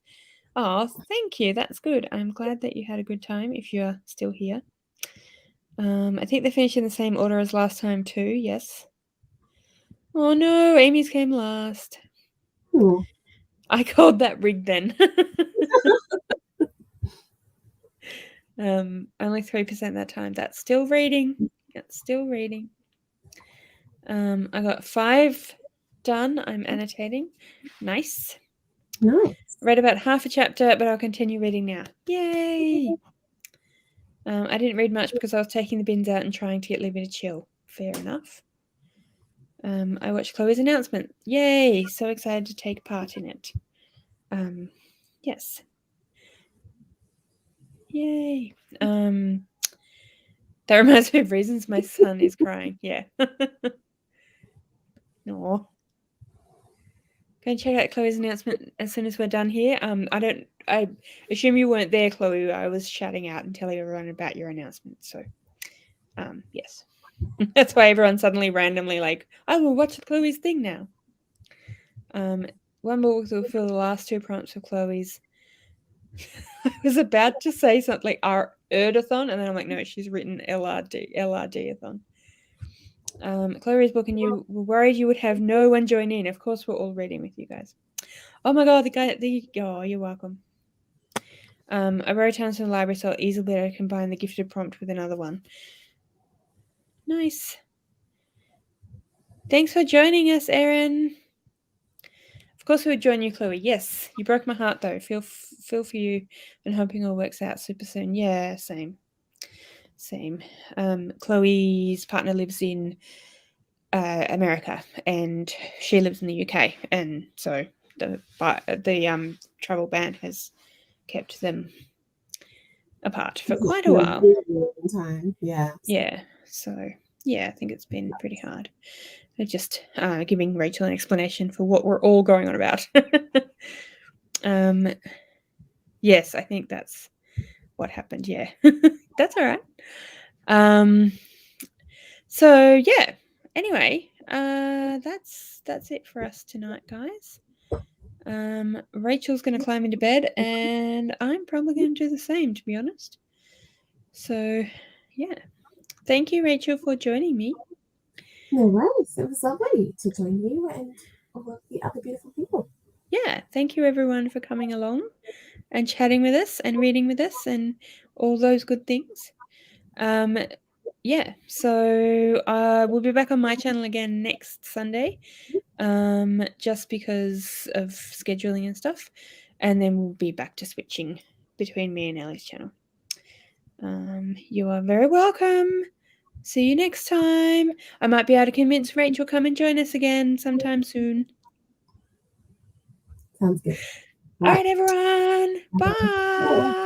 Speaker 1: Oh, thank you. That's good. I'm glad that you had a good time if you're still here. I think they finished in the same order as last time too, yes. Oh no, Amy's came last. I called that rigged then. Only 3% that time. That's still reading. I got 5 done. I'm annotating. Nice.
Speaker 2: Nice.
Speaker 1: Read about half a chapter, but I'll continue reading now. Yay! I didn't read much because I was taking the bins out and trying to get Libby to chill. Fair enough. I watched Chloe's announcement. Yay! So excited to take part in it. Yes. Yay. That reminds me of reasons my son is crying. Yeah. No. Go and check out Chloe's announcement as soon as we're done here. I assume you weren't there, Chloe. I was shouting out and telling everyone about your announcement. So, yes. That's why everyone's suddenly randomly like, I will watch Chloe's thing now. One more will fill the last 2 prompts of Chloe's. I was about to say something like our Erdathon, and then I'm like, no, she's written LRD-a-thon. Chloe's book, and you were worried you would have no one join in. Of course, we're all reading with you guys. Oh my god, oh, you're welcome. I wrote down from the library so easily that I combine the gifted prompt with another one. Nice. Thanks for joining us, Erin. Of course we would join you, Chloe. Yes, you broke my heart though. Feel for you and hoping all works out super soon. Yeah, same. Chloe's partner lives in America and she lives in the UK, and so the travel ban has kept them apart for quite a while.
Speaker 2: Time. Yeah.
Speaker 1: Yeah. So yeah, I think it's been pretty hard. Just giving Rachel an explanation for what we're all going on about. Yes, I think that's what happened. Yeah, that's all right. So yeah. Anyway, that's it for us tonight, guys. Rachel's going to climb into bed, and I'm probably going to do the same, to be honest. So yeah, thank you, Rachel, for joining me.
Speaker 2: No worries. It was lovely to join you and all of the other beautiful people.
Speaker 1: Yeah, thank you everyone for coming along and chatting with us and reading with us and all those good things. Yeah, so we'll be back on my channel again next Sunday, just because of scheduling and stuff, and then we'll be back to switching between me and Ellie's channel. You are very welcome. See you next time. I might be able to convince Rachel to come and join us again sometime soon.
Speaker 2: Sounds good.
Speaker 1: All right, everyone. Bye.